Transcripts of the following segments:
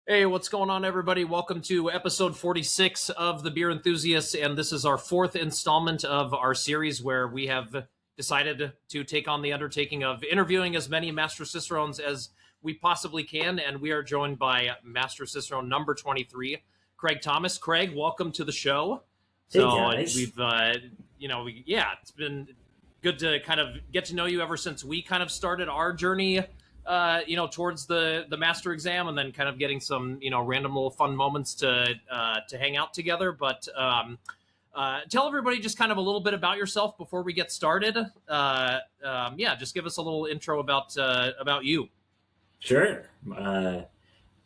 Hey, what's going on, everybody? Welcome to episode 46 of The Beer Enthusiasts, and this is our fourth installment of our series where we have decided to take on the undertaking of interviewing as many Master Cicerones as we possibly can, and we are joined by Master Cicerone number 23, Craig Thomas. Craig, welcome to the show. Hey So guys. it's been good to kind of get to know you ever since we kind of started our journey towards the master exam, and then kind of getting some, random little fun moments to hang out together. But tell everybody just kind of a little bit about yourself before we get started. Just give us a little intro about you. Sure.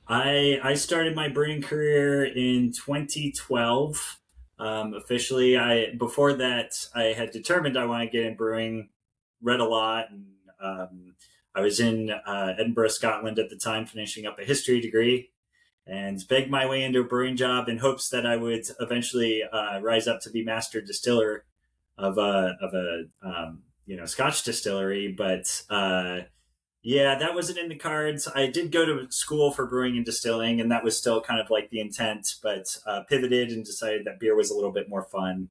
I started my brewing career in 2012. Officially, I before that I had determined I want to get in brewing. Read a lot, and I was in Edinburgh, Scotland at the time, finishing up a history degree, and begged my way into a brewing job in hopes that I would eventually rise up to be master distiller of a Scotch distillery, but. Yeah, that wasn't in the cards. I did go to school for brewing and distilling, and that was still kind of like the intent, but pivoted and decided that beer was a little bit more fun.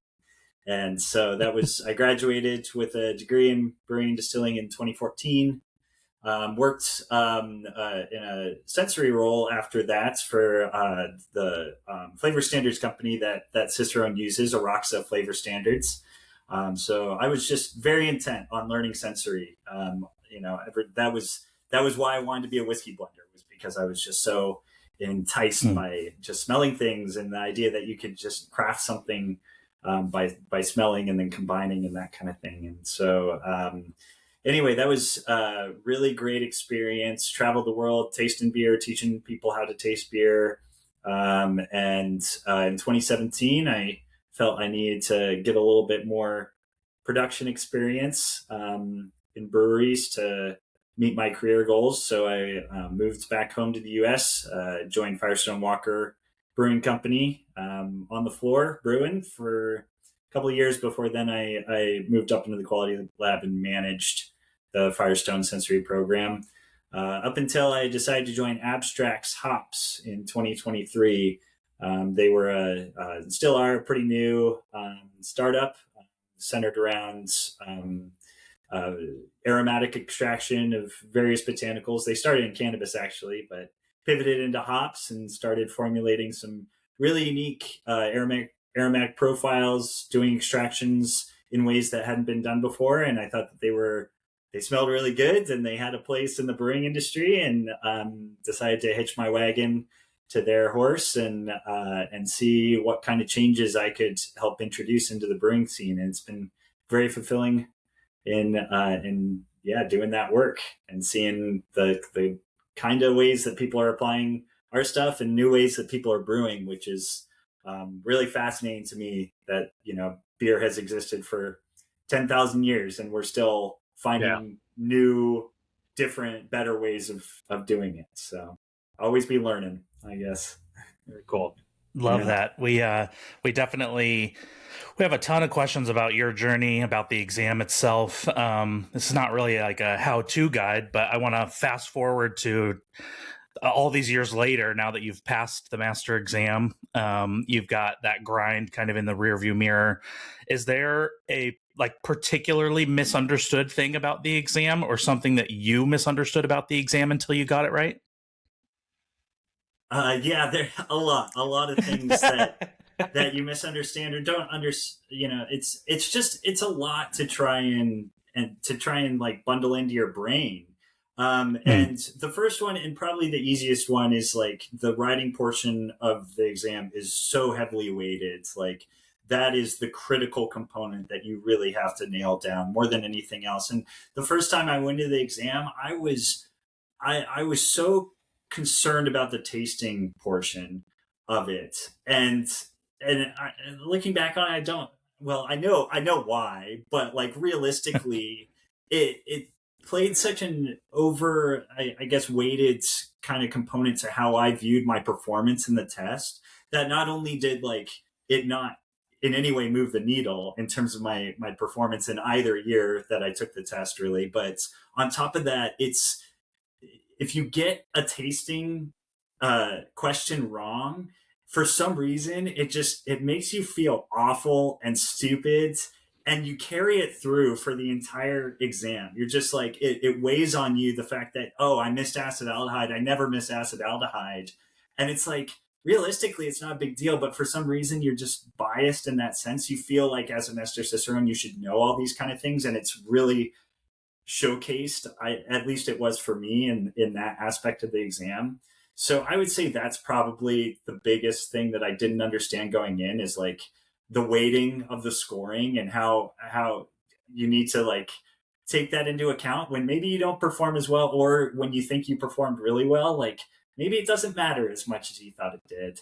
And so I graduated with a degree in brewing and distilling in 2014. Worked in a sensory role after that for the flavor standards company that Cicerone uses, Aroxa Flavor Standards. So I was just very intent on learning sensory. That was why I wanted to be a whiskey blender, was because I was just so enticed by just smelling things and the idea that you could just craft something by smelling and then combining and that kind of thing. And so anyway, that was a really great experience. Traveled the world, tasting beer, teaching people how to taste beer. In 2017, I felt I needed to get a little bit more production experience in breweries to meet my career goals. So I moved back home to the U.S., joined Firestone Walker Brewing Company on the floor brewing for a couple of years. Before then, I moved up into the quality lab and managed the Firestone Sensory program up until I decided to join Abstracts Hops in 2023. They were still are a pretty new startup centered around aromatic extraction of various botanicals. They started in cannabis actually, but pivoted into hops and started formulating some really unique aromatic profiles, doing extractions in ways that hadn't been done before. And I thought that they smelled really good and they had a place in the brewing industry, and decided to hitch my wagon to their horse and see what kind of changes I could help introduce into the brewing scene. And it's been very fulfilling in doing that work and seeing the kind of ways that people are applying our stuff and new ways that people are brewing, which is really fascinating to me. That beer has existed for 10,000 years and we're still finding new, different, better ways of doing it. So always be learning, I guess. Very cool. Love that. We definitely have a ton of questions about your journey, about the exam itself. This is not really like a how-to guide, but I want to fast forward to all these years later. Now that you've passed the master exam, you've got that grind kind of in the rearview mirror. Is there a particularly misunderstood thing about the exam, or something that you misunderstood about the exam until you got it right? There are a lot of things that you misunderstand or don't understand. It's a lot to try and like bundle into your brain. And the first one, and probably the easiest one, is like the writing portion of the exam is so heavily weighted. Like that is the critical component that you really have to nail down more than anything else. And the first time I went to the exam, I was so concerned about the tasting portion of it, and looking back on it, I know why, but like realistically, it played such an over, I guess, weighted kind of component to how I viewed my performance in the test, that not only did like it not in any way move the needle in terms of my performance in either year that I took the test, really, but on top of that, if you get a tasting question wrong, for some reason, it makes you feel awful and stupid, and you carry it through for the entire exam. You're just like, it weighs on you, the fact that, oh, I missed acetaldehyde. I never miss acetaldehyde. And it's like, realistically, it's not a big deal, but for some reason, you're just biased in that sense. You feel like as a Master Cicerone, you should know all these kind of things. And it's really showcased. At least it was for me in that aspect of the exam. So I would say that's probably the biggest thing that I didn't understand going in, is like the weighting of the scoring and how you need to like take that into account when maybe you don't perform as well, or when you think you performed really well, like maybe it doesn't matter as much as you thought it did.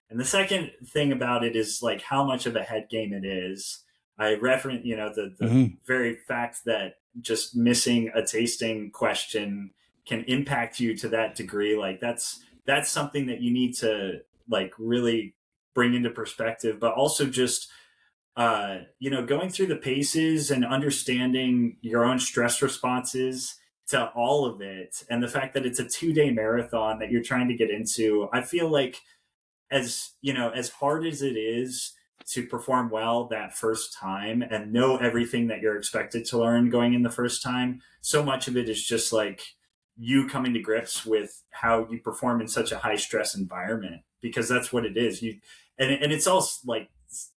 And the second thing about it is like how much of a head game it is. I reference, the very fact that just missing a tasting question can impact you to that degree. Like that's something that you need to like really bring into perspective, but also just, going through the paces and understanding your own stress responses to all of it. And the fact that it's a 2-day marathon that you're trying to get into, I feel like as hard as it is to perform well that first time and know everything that you're expected to learn going in the first time, so much of it is just like you coming to grips with how you perform in such a high stress environment, because that's what it is. And it's all like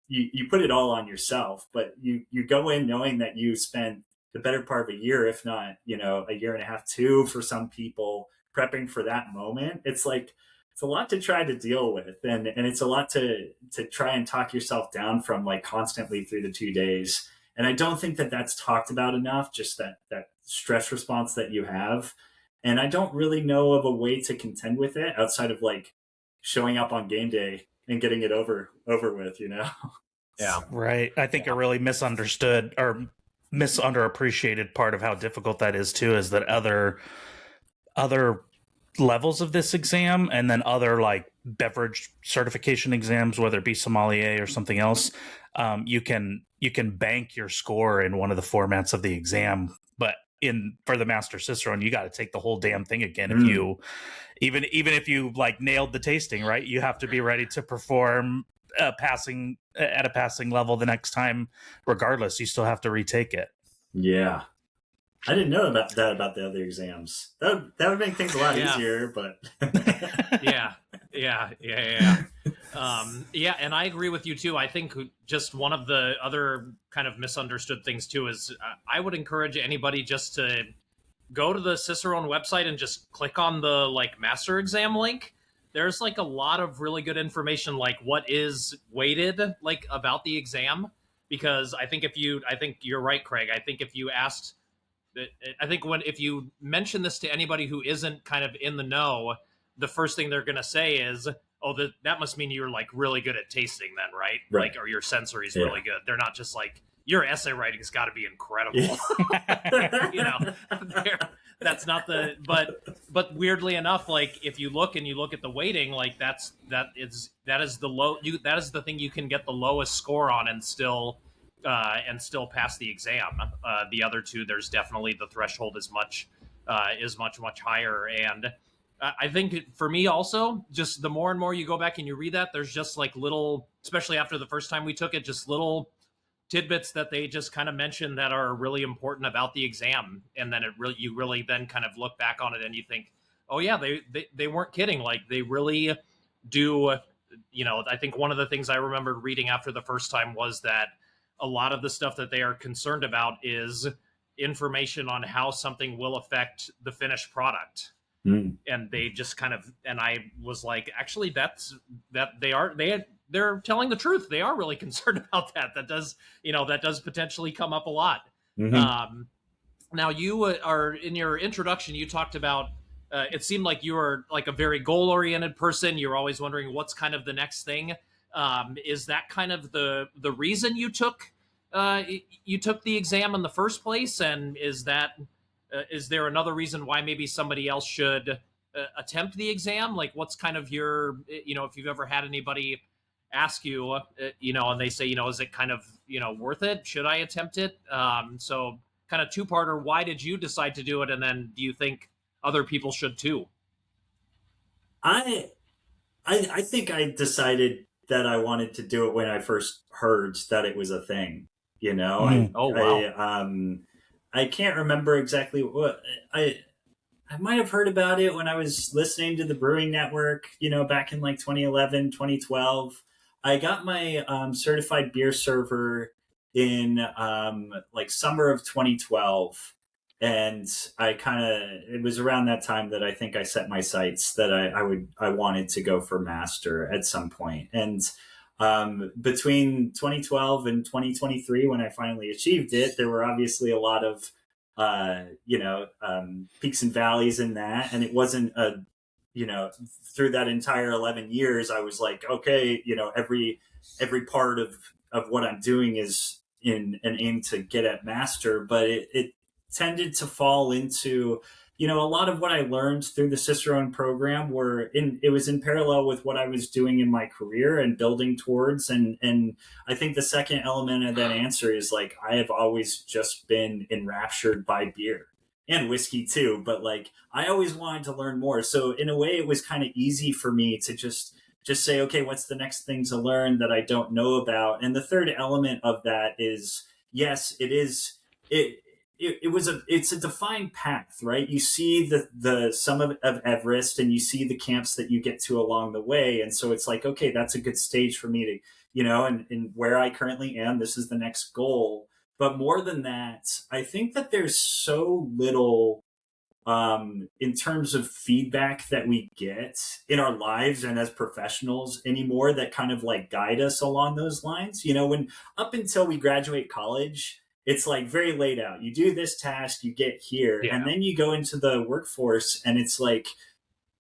you put it all on yourself, but you go in knowing that you spent the better part of a year, if not, a year and a half, 2 for some people, prepping for that moment. It's like, it's a lot to try to deal with. And it's a lot to try and talk yourself down from, like, constantly through the 2 days. And I don't think that that's talked about enough, just that stress response that you have. And I don't really know of a way to contend with it outside of like showing up on game day and getting it over with, Yeah. Right. I think a really misunderstood or misunderappreciated part of how difficult that is too is that other levels of this exam, and then other like beverage certification exams, whether it be sommelier or something else, you can bank your score in one of the formats of the exam, but for the Master Cicerone, you got to take the whole damn thing again. If you even if you like nailed the tasting, right, you have to be ready to perform at a passing level the next time regardless. You still have to retake it. Yeah, I didn't know about the other exams. That would make things a lot easier, but yeah. And I agree with you too. I think just one of the other kind of misunderstood things too is I would encourage anybody just to go to the Cicerone website and just click on the like master exam link. There's like a lot of really good information, like what is weighted like about the exam, because I think you're right, Craig. I think if you asked, if you mention this to anybody who isn't kind of in the know, the first thing they're going to say is, oh, that must mean you're like really good at tasting then, right? Like, or your sensory is really good. They're not just like, your essay writing's got to be incredible. That's not but weirdly enough, like if you look at the weighting, like that is the thing you can get the lowest score on and still pass the exam. The other two, there's definitely the threshold is much higher. And I think for me also, just the more and more you go back and you read that, there's just like little, especially after the first time we took it, just little tidbits that they just kind of mention that are really important about the exam. And then you really then kind of look back on it and you think, oh yeah, they weren't kidding. Like they really do. I think one of the things I remembered reading after the first time was that a lot of the stuff that they are concerned about is information on how something will affect the finished product. And they just kind of, and I was like, actually they're telling the truth. They are really concerned about that. That does potentially come up a lot. Now you are, in your introduction, you talked about, it seemed like you were like a very goal-oriented person. You're always wondering what's kind of the next thing. Is that kind of the reason you took the exam in the first place? And is there another reason why maybe somebody else should attempt the exam? Like what's kind of your, if you've ever had anybody ask you, and they say, is it kind of, worth it? Should I attempt it? So kind of two-parter, why did you decide to do it? And then do you think other people should too? I I think I decided that I wanted to do it when I first heard that it was a thing. You know, Mm. Oh wow. I can't remember exactly what I might have heard about it when I was listening to the Brewing Network, you know, back in like 2011, 2012. I got my certified beer server in like summer of 2012. And it was around that time that I think I set my sights that I wanted to go for master at some point. And between 2012 and 2023, when I finally achieved it, there were obviously a lot of peaks and valleys in that. And it wasn't through that entire 11 years, I was like, okay, every part of what I'm doing is in an aim to get at master, but it tended to fall into, a lot of what I learned through the Cicerone program it was in parallel with what I was doing in my career and building towards. And I think the second element of that answer is like, I have always just been enraptured by beer and whiskey too, but like I always wanted to learn more. So in a way, it was kind of easy for me to just say, okay, what's the next thing to learn that I don't know about? And the third element of that is, yes, it is it. It's a defined path, right? You see the summit of Everest and you see the camps that you get to along the way. And so it's like, okay, that's a good stage for me to, and where I currently am, this is the next goal. But more than that, I think that there's so little in terms of feedback that we get in our lives and as professionals anymore that kind of like guide us along those lines. When up until we graduate college, it's like very laid out. You do this task, you get here, and Yeah. then you go into the workforce and it's like,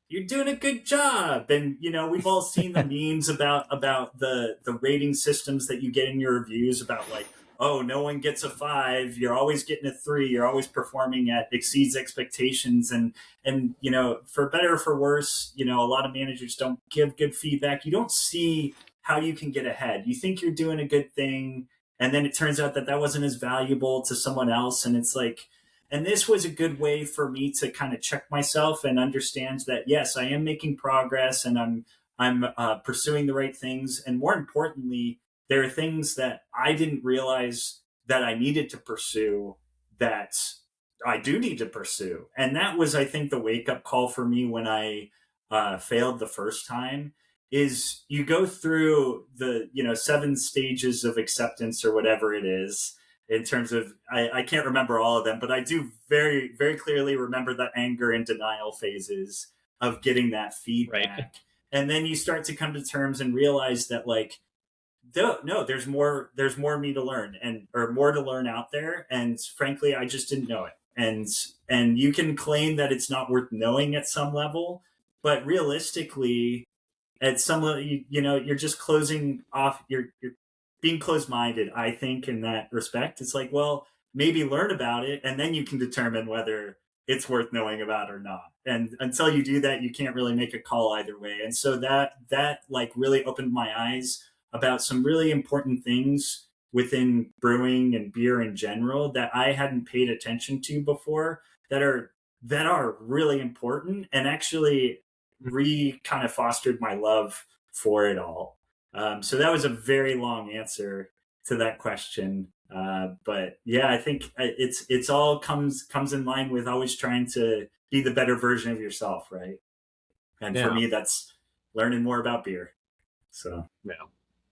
you're doing a good job. And we've all seen the memes about the rating systems that you get in your reviews about like, oh, no one gets a 5, you're always getting a 3, you're always performing at exceeds expectations. And for better or for worse, a lot of managers don't give good feedback. You don't see how you can get ahead. You think you're doing a good thing, and then it turns out that that wasn't as valuable to someone else. And it's like, and this was a good way for me to kind of check myself and understand that yes, I am making progress and I'm pursuing the right things. And more importantly, there are things that I didn't realize that I needed to pursue that I do need to pursue. And that was, I think, the wake up call for me when I failed the first time. Is you go through the 7 stages of acceptance or whatever it is, in terms of I can't remember all of them, but I do very, very clearly remember the anger and denial phases of getting that Right. feedback. And then you start to come to terms and realize that like, no, there's more me to learn, and or more to learn out there. And frankly, I just didn't know it. And you can claim that it's not worth knowing at some level, but realistically, at some level, you're just closing off. You're being closed minded. I think in that respect, it's like, well, maybe learn about it, and then you can determine whether it's worth knowing about or not. And until you do that, you can't really make a call either way. And so that like really opened my eyes about some really important things within brewing and beer in general that I hadn't paid attention to before, that are really important, and actually kind of fostered my love for it all. So that was a very long answer to that question. But yeah, I think it's all comes in line with always trying to be the better version of yourself, right? And for Yeah. me, that's learning more about beer. So Yeah.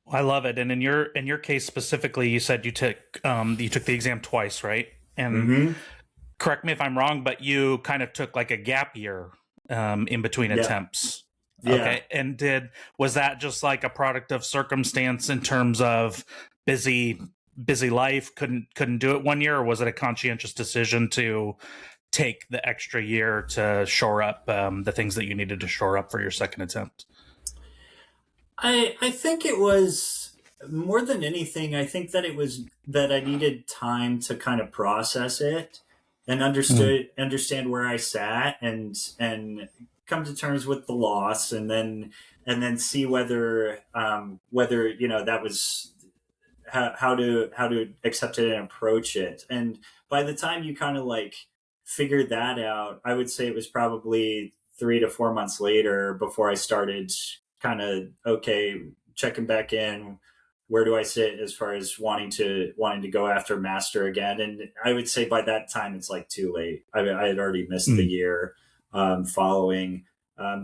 I love it. And in your case specifically, you said you took the exam twice, right? And mm-hmm. correct me if I'm wrong, but you kind of took like a gap year in between Yeah, attempts. yeah. Okay. And was that just like a product of circumstance in terms of busy life, couldn't do it one year, or was it a conscientious decision to take the extra year to shore up the things that you needed to shore up for your second attempt? I think it was more than anything. I think that it was that I needed time to kind of process it and Mm. understand where I sat, and come to terms with the loss, and then see whether that was how to accept it and approach it. And by the time you kind of like figured that out, I would say it was probably 3 to 4 months later before I started kind of, okay, checking back in. Where do I sit as far as wanting to go after master again? And I would say by that time it's like too late. I had already missed the year following.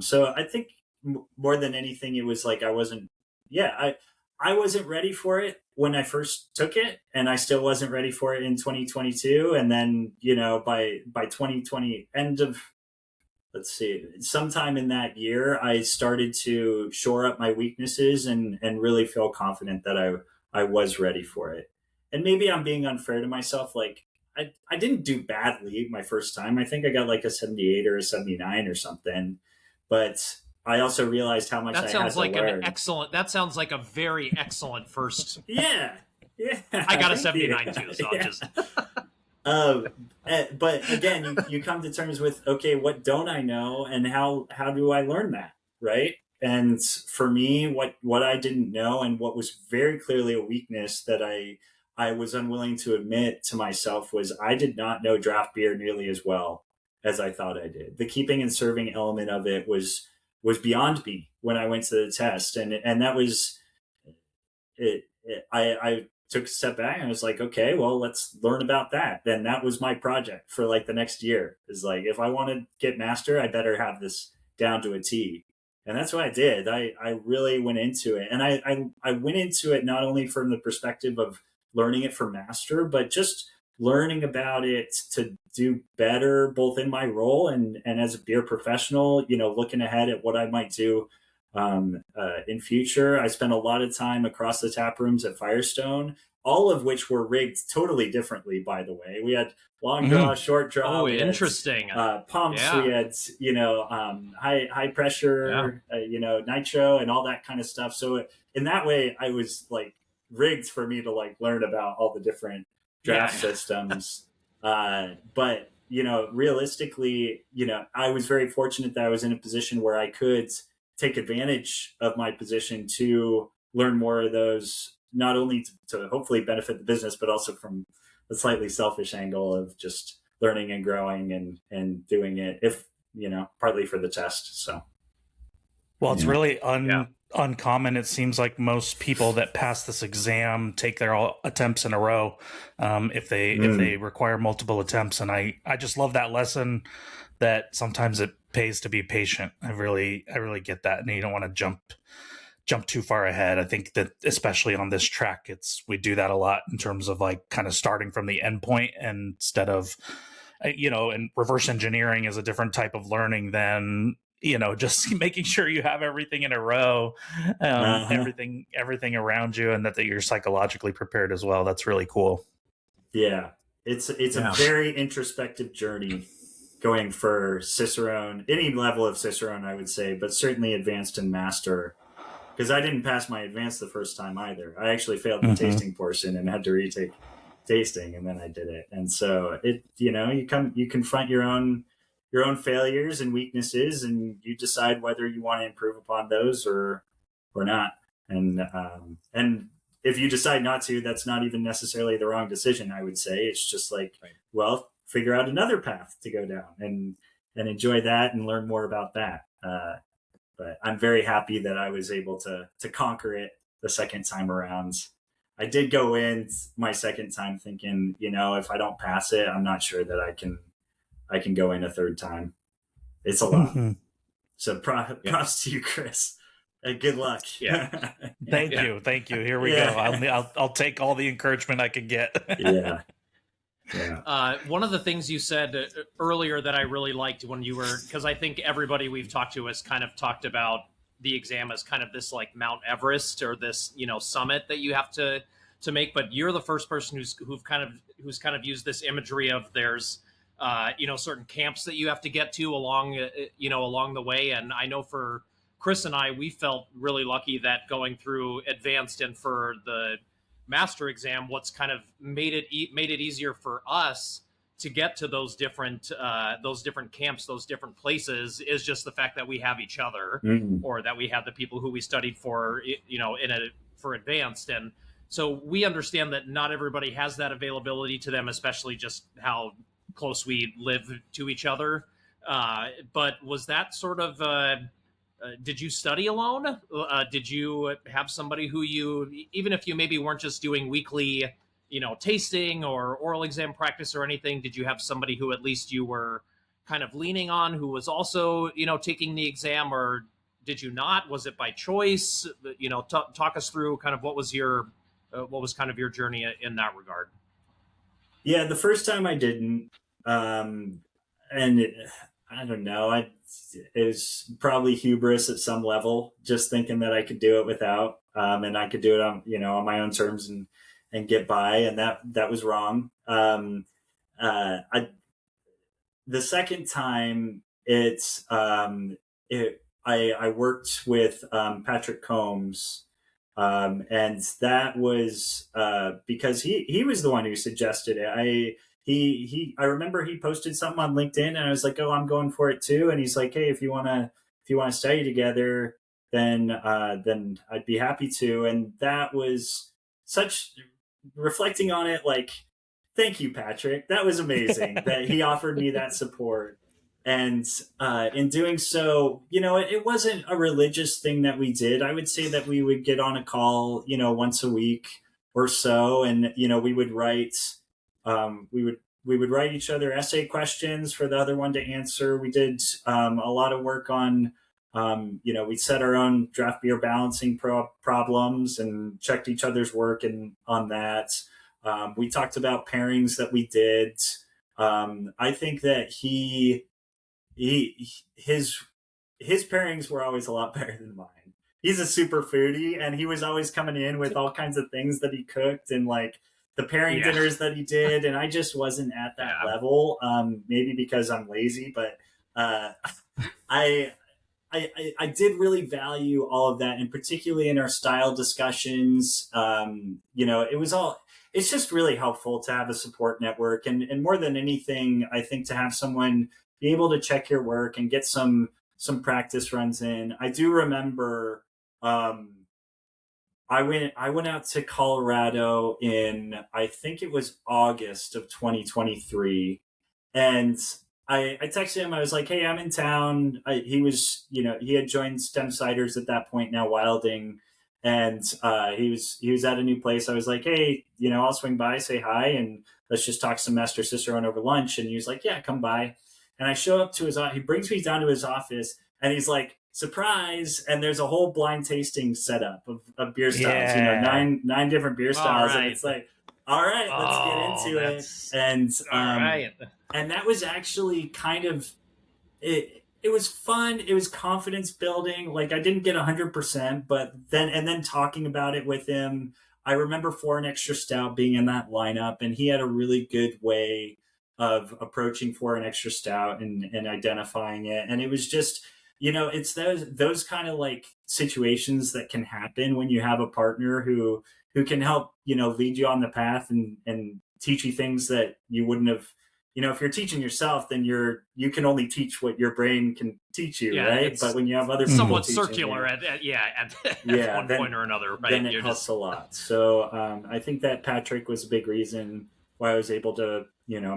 So I think more than anything, it was like I wasn't ready for it when I first took it, and I still wasn't ready for it in 2022. And then, by 2020, sometime in that year, I started to shore up my weaknesses and really feel confident that I was ready for it. And maybe I'm being unfair to myself. Like I didn't do badly my first time. I think I got like a 78 or a 79 or something, but I also realized how much that I sounds had like to learn. that sounds like a very excellent first. Yeah. I got a 79 too, so I'll just. But again, you come to terms with, okay, what don't I know, and how do I learn that, right? And for me, what I didn't know, and what was very clearly a weakness that I was unwilling to admit to myself, was I did not know draft beer nearly as well as I thought I did. The keeping and serving element of it was beyond me when I went to the test, and that was it. I took a step back and I was like, okay, well, let's learn about that. Then that was my project for like the next year, is like, if I want to get master, I better have this down to a T. And that's what I did. I really went into it. And I went into it not only from the perspective of learning it for master, but just learning about it to do better, both in my role and as a beer professional, looking ahead at what I might do in future. I spent a lot of time across the tap rooms at Firestone, all of which were rigged totally differently, by the way. We had long draw, short draw. Oh, interesting. Pumps. Yeah. We had, high pressure, nitro and all that kind of stuff. So in that way, I was like rigged for me to like learn about all the different draft systems. But realistically, I was very fortunate that I was in a position where I could take advantage of my position to learn more of those, not only to hopefully benefit the business, but also from the slightly selfish angle of just learning and growing and doing it, if, partly for the test. So, well, it's really uncommon. It seems like most people that pass this exam take their all attempts in a row, if they require multiple attempts. And I just love that lesson, that sometimes it pays to be patient. I really get that. And you don't want to jump too far ahead. I think that especially on this track, we do that a lot in terms of like kind of starting from the end point, and instead of, and reverse engineering is a different type of learning than, just making sure you have everything in a row, everything around you, and that you're psychologically prepared as well. That's really cool. Yeah. It's a very introspective journey going for Cicerone, any level of Cicerone, I would say, but certainly advanced and master. Because I didn't pass my advanced the first time either. I actually failed the tasting portion and had to retake tasting, and then I did it. And so you confront your own failures and weaknesses, and you decide whether you want to improve upon those or not. And if you decide not to, that's not even necessarily the wrong decision, I would say. It's just like, well, figure out another path to go down and enjoy that and learn more about that. But I'm very happy that I was able to conquer it the second time around. I did go in my second time thinking, if I don't pass it, I'm not sure that I can go in a third time. It's a lot. So props to you, Chris. Good luck. Yeah. Thank you. Here we go. I'll take all the encouragement I can get. Yeah. One of the things you said earlier that I really liked when you were, because I think everybody we've talked to has kind of talked about the exam as kind of this like Mount Everest, or this, summit that you have to make. But you're the first person who's kind of used this imagery of there's, certain camps that you have to get to along the way. And I know for Chris and I, we felt really lucky that going through advanced and for the master exam, what's kind of made it easier for us to get to those different camps, those different places, is just the fact that we have each other, or that we have the people who we studied for, for advanced. And so we understand that not everybody has that availability to them, especially just how close we live to each other. But was that sort of did you study alone? Did you have somebody who you, even if you maybe weren't just doing weekly, tasting or oral exam practice or anything, did you have somebody who at least you were kind of leaning on who was also, taking the exam, or did you not? Was it by choice? Talk us through kind of what was kind of your journey in that regard. Yeah, the first time I didn't, and I don't know, it was probably hubris at some level, just thinking that I could do it without, and I could do it on my own terms and get by, and that was wrong. The second time, I worked with Patrick Combs, and that was because he was the one who suggested it. I remember he posted something on LinkedIn, and I was like, "Oh, I'm going for it too." And he's like, "Hey, if you wanna study together, then I'd be happy to." And that was such, reflecting on it, like, thank you, Patrick. That was amazing that he offered me that support. And in doing so, it wasn't a religious thing that we did. I would say that we would get on a call, once a week or so, and we would write, we would write each other essay questions for the other one to answer. We did a lot of work on, we set our own draft beer balancing problems and checked each other's work and on that. We talked about pairings that we did. I think that his pairings were always a lot better than mine. He's a super foodie, and he was always coming in with all kinds of things that he cooked and like the pairing dinners that he did, and I just wasn't at that level. Maybe because I'm lazy, but I did really value all of that, and particularly in our style discussions. It's just really helpful to have a support network, and more than anything, I think to have someone be able to check your work and get some practice runs in. I do remember I went out to Colorado in, I think it was August of 2023, and I texted him. I was like, "Hey, I'm in town." He was, he had joined STEM Ciders at that point, now Wilding, and he was at a new place. I was like, "Hey, I'll swing by, say hi, and let's just talk some Master Cicerone over lunch." And he was like, "Yeah, come by." And I show up to he brings me down to his office, and he's like, "Surprise!" And there's a whole blind tasting setup of beer styles, nine different beer styles. And it's like, all right, let's get into it. And and that was actually kind of, it was fun. It was confidence building. Like, I didn't get 100%, but then talking about it with him, I remember For an Extra Stout being in that lineup, and he had a really good way of approaching For an Extra Stout and identifying it. And it was just, it's those kind of like situations that can happen when you have a partner who can help, lead you on the path and teach you things that you wouldn't have. If you're teaching yourself, then you can only teach what your brain can teach you, right? But when you have other people somewhat circular at one point or another, right? Then it helps a lot. So I think that Patrick was a big reason why I was able to,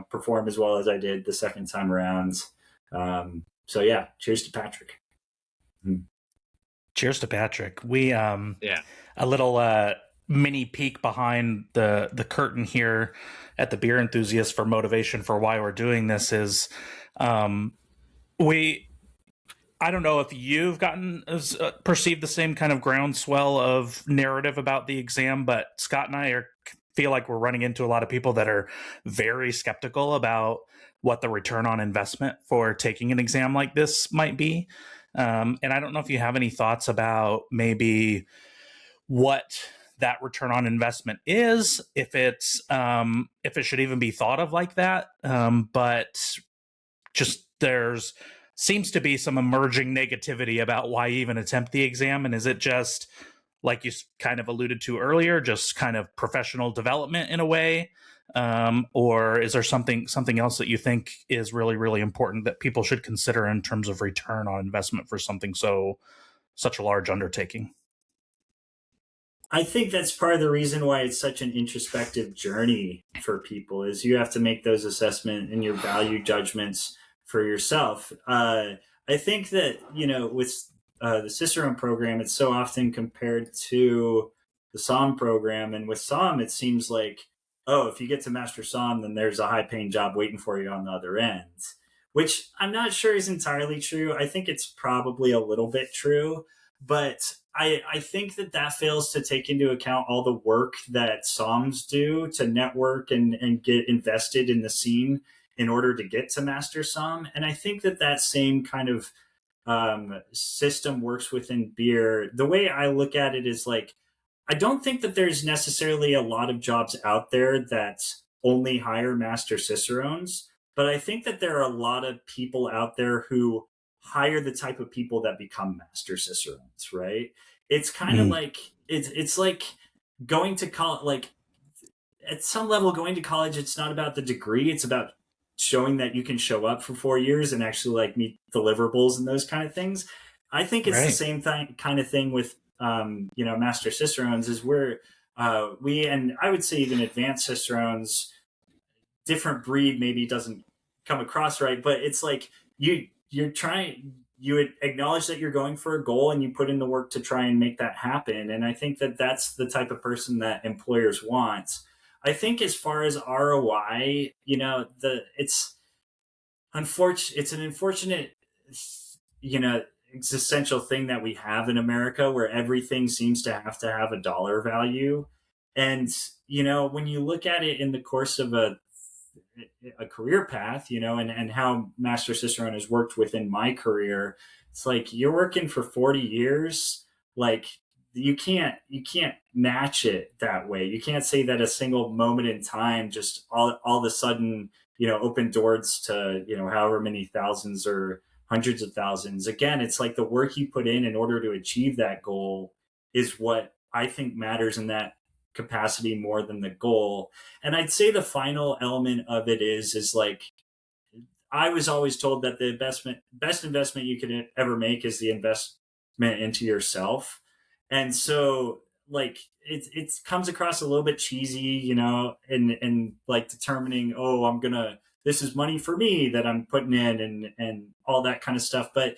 perform as well as I did the second time around. So yeah, cheers to Patrick. Cheers to Patrick. We a little mini peek behind the curtain here at the Beer Enthusiast for motivation for why we're doing this is I don't know if you've perceived the same kind of groundswell of narrative about the exam, but Scott and I feel like we're running into a lot of people that are very skeptical about what the return on investment for taking an exam like this might be. And I don't know if you have any thoughts about maybe what that return on investment is, if it should even be thought of like that. But just there's seems to be some emerging negativity about why even attempt the exam. And is it just, like you kind of alluded to earlier, just kind of professional development in a way? Or is there something else that you think is really, really important that people should consider in terms of return on investment for such a large undertaking? I think that's part of the reason why it's such an introspective journey for people, is you have to make those assessments and your value judgments for yourself. I think that, with the Cicerone program, it's so often compared to the SOM program. And with SOM, it seems like, oh, if you get to Master SOM, then there's a high paying job waiting for you on the other end, which I'm not sure is entirely true. I think it's probably a little bit true, but I think that fails to take into account all the work that SOMs do to network and get invested in the scene in order to get to Master SOM. And I think that same kind of system works within beer. The way I look at it is like, I don't think that there's necessarily a lot of jobs out there that only hire Master Cicerones, but I think that there are a lot of people out there who hire the type of people that become Master Cicerones, right? It's kind of like it's like going to college. Like at some level, going to college, it's not about the degree; it's about showing that you can show up for 4 years and actually like meet deliverables and those kind of things. I think it's the same kind of thing with Master Cicerones is where we, and I would say even advanced Cicerones, different breed maybe doesn't come across right, but it's like you would acknowledge that you're going for a goal and you put in the work to try and make that happen. And I think that that's the type of person that employers want. I think as far as ROI, it's an unfortunate, existential thing that we have in America where everything seems to have a dollar value. And, when you look at it in the course of a career path, and how Master Cicerone has worked within my career, it's like you're working for 40 years. Like you can't match it that way. You can't say that a single moment in time just all of a sudden, open doors to, however many thousands or hundreds of thousands. Again, it's like the work you put in order to achieve that goal is what I think matters in that capacity more than the goal. And I'd say the final element of it is like, I was always told that the best investment you could ever make is the investment into yourself. And so like it comes across a little bit cheesy, and like determining, oh, this is money for me that I'm putting in and all that kind of stuff. But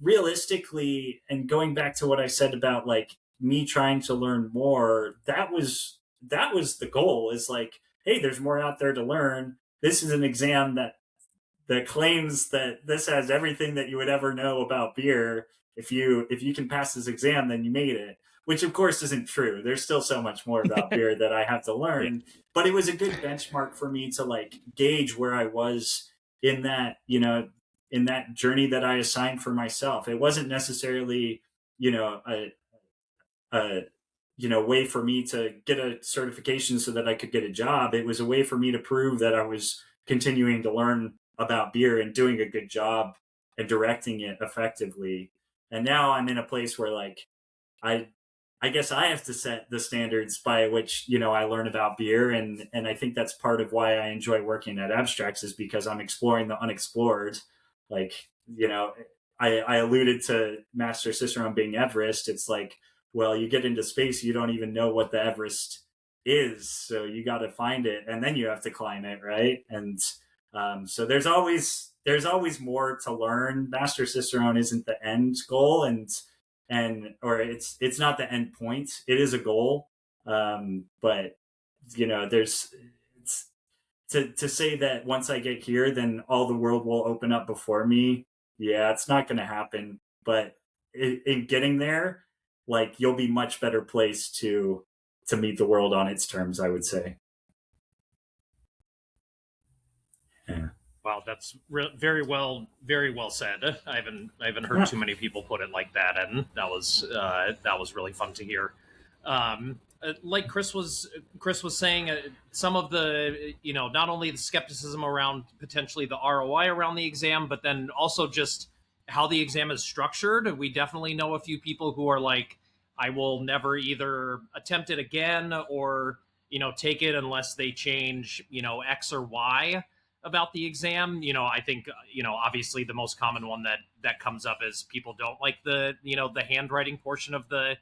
realistically, and going back to what I said about like me trying to learn more, that was the goal, is like, hey, there's more out there to learn. This is an exam that claims that this has everything that you would ever know about beer. If you can pass this exam, then you made it, which of course isn't true. There's still so much more about beer that I have to learn. Yeah. But it was a good benchmark for me to like gauge where I was in that, in that journey that I assigned for myself. It wasn't necessarily, a way for me to get a certification so that I could get a job. It was a way for me to prove that I was continuing to learn about beer and doing a good job and directing it effectively. And now I'm in a place where like, I guess I have to set the standards by which, I learn about beer. And I think that's part of why I enjoy working at Abstracts, is because I'm exploring the unexplored. Like, I alluded to Master Cicerone being Everest. It's like, well, you get into space, you don't even know what the Everest is. So you got to find it and then you have to climb it. Right. And so there's always more to learn. Master Cicerone isn't the end goal, or it's not the end point. It is a goal. But to say that once I get here, then all the world will open up before me. Yeah, it's not going to happen. But in getting there, like you'll be much better placed to meet the world on its terms, I would say. Yeah. Wow, that's very well said. I haven't heard too many people put it like that, and that was really fun to hear. Like Chris was saying, some of the not only the skepticism around potentially the ROI around the exam, but then also just how the exam is structured. We definitely know a few people who are like, I will never either attempt it again or take it unless they change X or Y about the exam. I think obviously the most common one that comes up is people don't like the the handwriting portion of the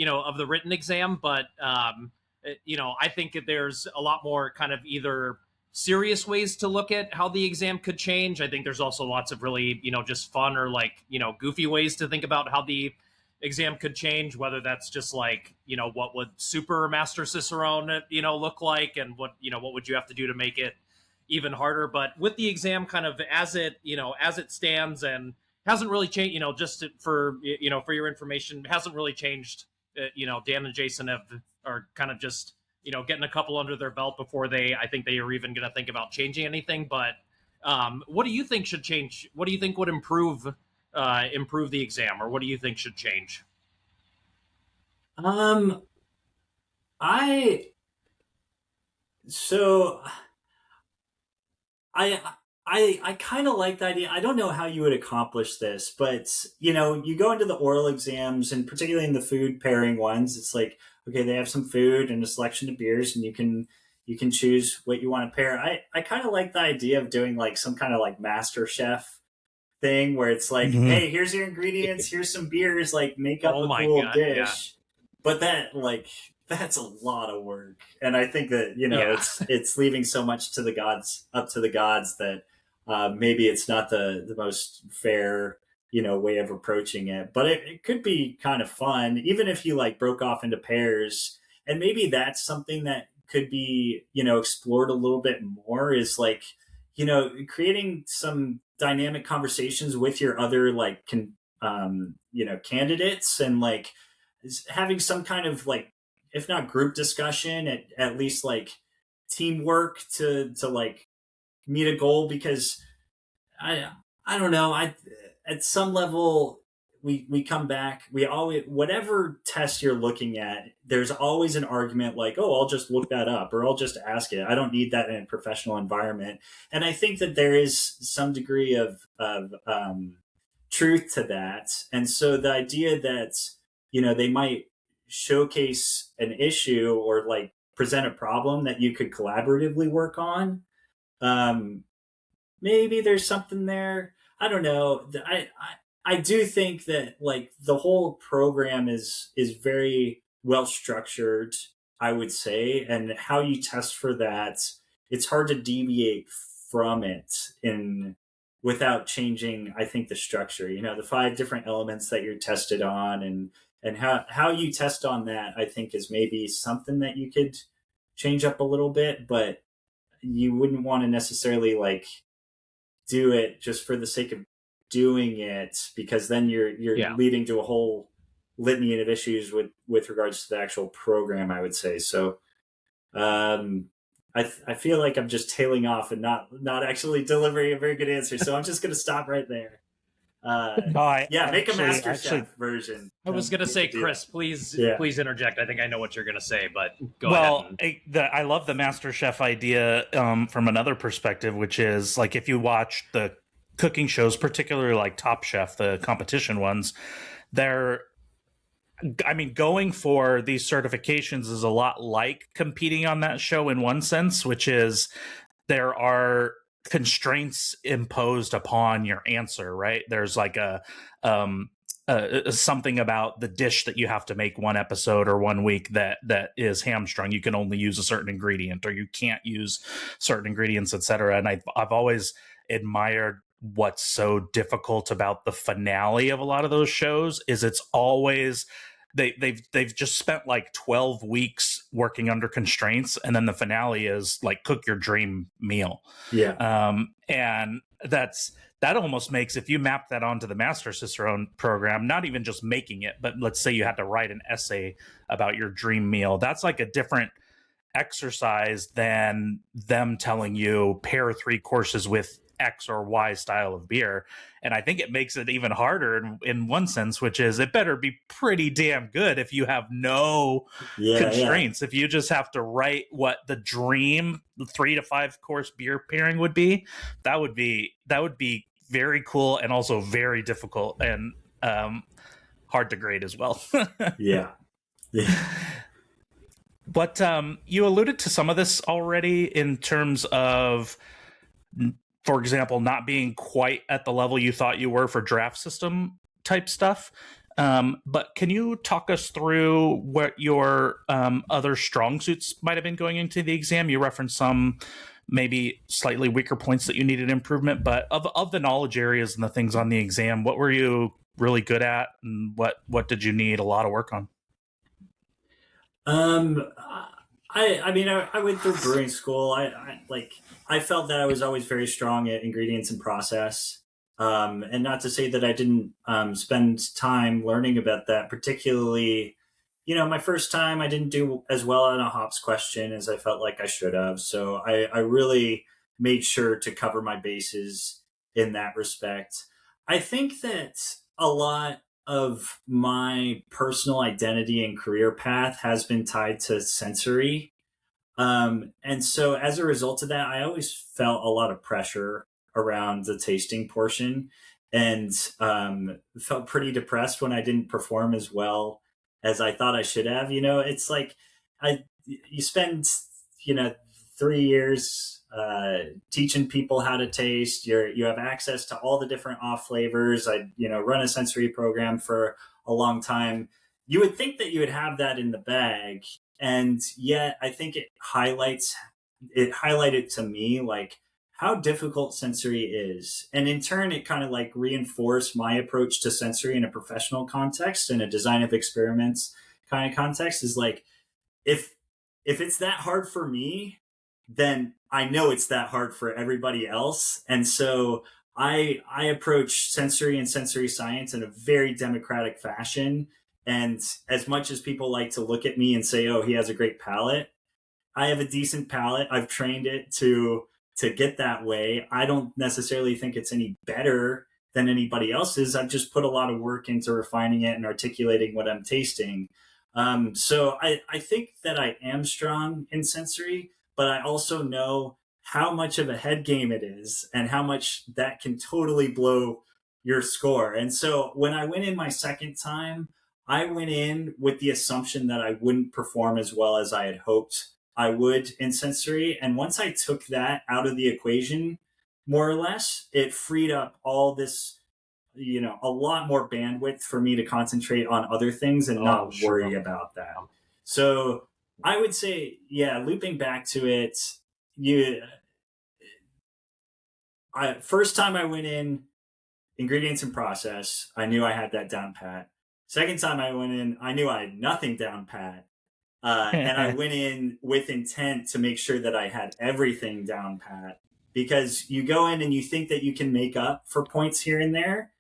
of the written exam, but I think there's a lot more kind of either serious ways to look at how the exam could change. I think there's also lots of really, just fun or like, goofy ways to think about how the exam could change, whether that's just like, what would super Master Cicerone, look like, and what would you have to do to make it even harder. But with the exam kind of as it stands and hasn't really changed, just for your information, hasn't really changed. Dan and Jason are kind of just, getting a couple under their belt before I think they are even going to think about changing anything. But what do you think should change? What do you think would improve the exam, or what do you think should change? I kind of like the idea. I don't know how you would accomplish this, but you go into the oral exams, and particularly in the food pairing ones, it's like, okay, they have some food and a selection of beers, and you can choose what you want to pair. I kind of like the idea of doing like some kind of like Master Chef thing where it's like, hey, here's your ingredients, here's some beers, like make up a cool dish. Yeah. But that's a lot of work, and I think that it's leaving so much to the gods, up to the gods, that maybe it's not the most fair way of approaching it. But it could be kind of fun, even if you like broke off into pairs, and maybe that's something that could be explored a little bit more, is like creating some dynamic conversations with your other like candidates, and like having some kind of like, if not group discussion, at least like teamwork to like meet a goal. Because I don't know, at some level we come back, we always, whatever test you're looking at, there's always an argument like, oh, I'll just look that up, or I'll just ask it. I don't need that in a professional environment. And I think that there is some degree of truth to that. And so the idea that they might showcase an issue or like present a problem that you could collaboratively work on, maybe there's something there. I don't know. I do think that like the whole program is very well structured, I would say, and how you test for that, it's hard to deviate from it without changing, I think, the structure. The 5 different elements that you're tested on, and how you test on that, I think, is maybe something that you could change up a little bit, but you wouldn't want to necessarily like do it just for the sake of doing it, because then you're leading to a whole litany of issues with regards to the actual program, I would say. So I feel like I'm just tailing off and not actually delivering a very good answer. So I'm just going to stop right there. Make a Master Chef version. I was going to say, Chris, please interject. I think I know what you're going to say, but go ahead. I love the Master Chef idea from another perspective, which is like, if you watch the cooking shows, particularly like Top Chef, the competition ones, going for these certifications is a lot like competing on that show in one sense, which is there are constraints imposed upon your answer, right? There's like a something about the dish that you have to make one episode or 1 week that is hamstrung. You can only use a certain ingredient, or you can't use certain ingredients, etc. And I've always admired what's so difficult about the finale of a lot of those shows is it's always they've just spent like 12 weeks working under constraints, and then the finale is like, cook your dream meal. And that almost makes, if you map that onto the Master Cicerone program, not even just making it, but let's say you had to write an essay about your dream meal, that's like a different exercise than them telling you pair 3 courses with X or Y style of beer. And I think it makes it even harder in one sense, which is it better be pretty damn good if you have no constraints. If you just have to write what the dream 3 to 5 course beer pairing would be, that would be very cool, and also very difficult and hard to grade as well. But you alluded to some of this already in terms of, for example, not being quite at the level you thought you were for draft system type stuff. But can you talk us through what your other strong suits might have been going into the exam? You referenced some maybe slightly weaker points that you needed improvement, but of the knowledge areas and the things on the exam, what were you really good at, and what did you need a lot of work on? I mean, I went through brewing school. I felt that I was always very strong at ingredients and process. And not to say that I didn't spend time learning about that, particularly, my first time I didn't do as well on a hops question as I felt like I should have. So I really made sure to cover my bases in that respect. I think that a lot of my personal identity and career path has been tied to sensory. And so as a result of that, I always felt a lot of pressure around the tasting portion, and felt pretty depressed when I didn't perform as well as I thought I should have. It's like you spend, 3 years teaching people how to taste. You have access to all the different off flavors. I run a sensory program for a long time. You would think that you would have that in the bag, and yet I think it highlighted to me like how difficult sensory is, and in turn it kind of like reinforced my approach to sensory in a professional context and a design of experiments kind of context. Is like, if it's that hard for me, then I know it's that hard for everybody else. And so I approach sensory and sensory science in a very democratic fashion. And as much as people like to look at me and say, oh, he has a great palate, I have a decent palate. I've trained it to get that way. I don't necessarily think it's any better than anybody else's. I've just put a lot of work into refining it and articulating what I'm tasting. So I think that I am strong in sensory, but I also know how much of a head game it is and how much that can totally blow your score. And so when I went in my second time, I went in with the assumption that I wouldn't perform as well as I had hoped I would in sensory. And once I took that out of the equation, more or less, it freed up all this, a lot more bandwidth for me to concentrate on other things and not worry about that. So I would say, looping back to it, first time I went in, ingredients and process, I knew I had that down pat. Second time I went in, I knew I had nothing down pat. And I went in with intent to make sure that I had everything down pat, because you go in and you think that you can make up for points here and there.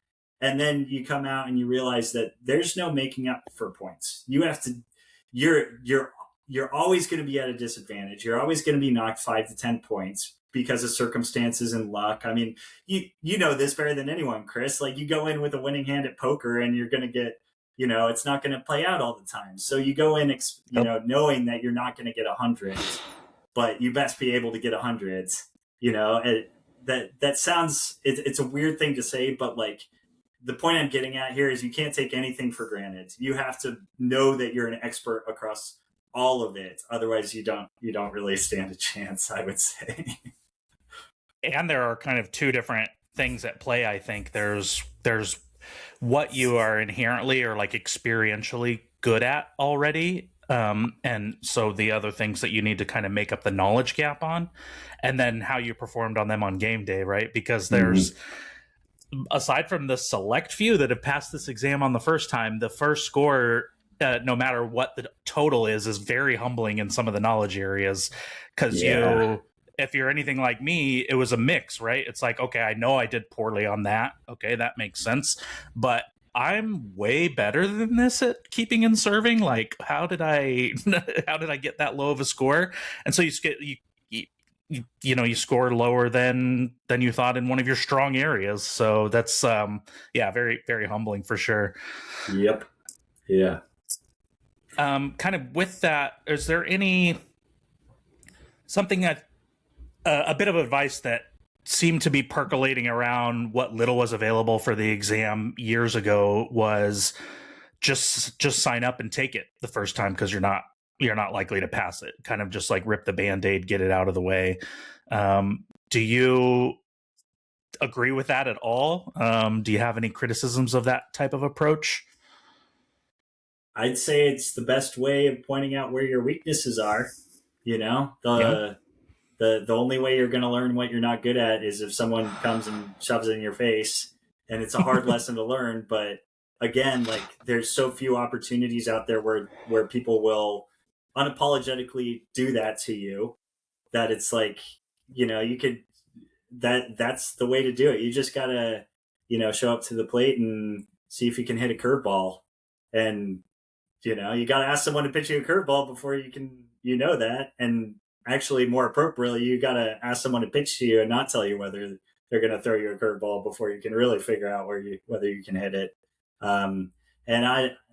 And then you come out and you realize that there's no making up for points. You have to, you're always going to be at a disadvantage. You're always going to be knocked 5 to 10 points because of circumstances and luck. I mean, you know this better than anyone, Chris. Like, you go in with a winning hand at poker and you're going to get, it's not going to play out all the time. So you go in, knowing that you're not going to get 100, but you best be able to get 100. That sounds, it's a weird thing to say, but like, the point I'm getting at here is you can't take anything for granted. You have to know that you're an expert across all of it. Otherwise you don't really stand a chance, I would say. And there are kind of two different things at play. I think there's what you are inherently or like experientially good at already. And so the other things that you need to kind of make up the knowledge gap on, and then how you performed on them on game day, right? Because there's, aside from the select few that have passed this exam on the first time, the first score, no matter what the total is very humbling in some of the knowledge areas. Because if you're anything like me, it was a mix, right? It's like, okay, I know I did poorly on that. Okay, that makes sense. But I'm way better than this at keeping and serving. Like, how did I get that low of a score? And so you score lower than you thought in one of your strong areas. So that's very, very humbling for sure. Yep. Yeah. Kind of with that, is there something that a bit of advice that seemed to be percolating around what little was available for the exam years ago was just sign up and take it the first time, because you're not likely to pass it. Kind of just like rip the Band-Aid, get it out of the way. Do you agree with that at all? Do you have any criticisms of that type of approach? I'd say it's the best way of pointing out where your weaknesses are. The The only way you're going to learn what you're not good at is if someone comes and shoves it in your face, and it's a hard lesson to learn. But again, like there's so few opportunities out there where people will unapologetically do that to you, that it's like, you could, that's the way to do it. You just gotta, show up to the plate and see if you can hit a curveball. And, you gotta ask someone to pitch you a curveball before you can, that. And actually, more appropriately, you gotta ask someone to pitch to you and not tell you whether they're gonna throw you a curveball before you can really figure out whether you can hit it. And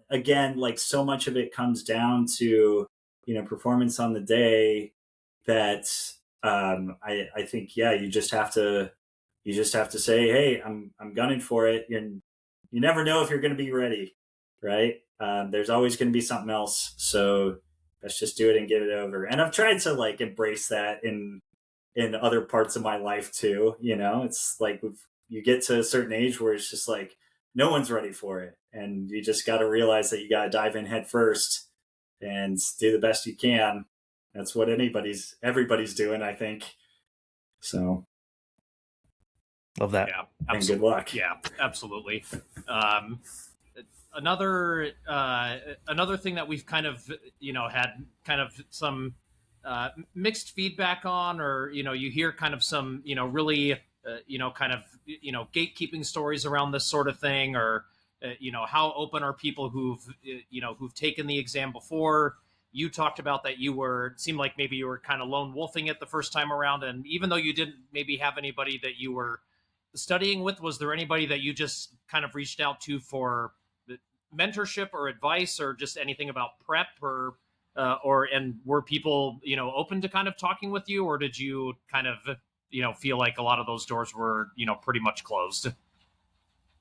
again, like so much of it comes down to, performance on the day, that I think, yeah, you just have to say, hey, I'm gunning for it. You never know if you're going to be ready, right? There's always going to be something else. So let's just do it and get it over. And I've tried to like embrace that in other parts of my life too. It's like you get to a certain age where it's just like no one's ready for it, and you just got to realize that you got to dive in head first and do the best you can. That's what everybody's doing, I think. So love that. Yeah, and good luck. Yeah, absolutely. Another thing that we've kind of had kind of some mixed feedback on, or you hear kind of some really kind of gatekeeping stories around this sort of thing, or how open are people who've taken the exam before. You talked about that seemed like maybe you were kind of lone wolfing it the first time around, and even though you didn't maybe have anybody that you were studying with, was there anybody that you just kind of reached out to for mentorship or advice, or just anything about prep, and were people open to kind of talking with you, or did you kind of feel like a lot of those doors were pretty much closed?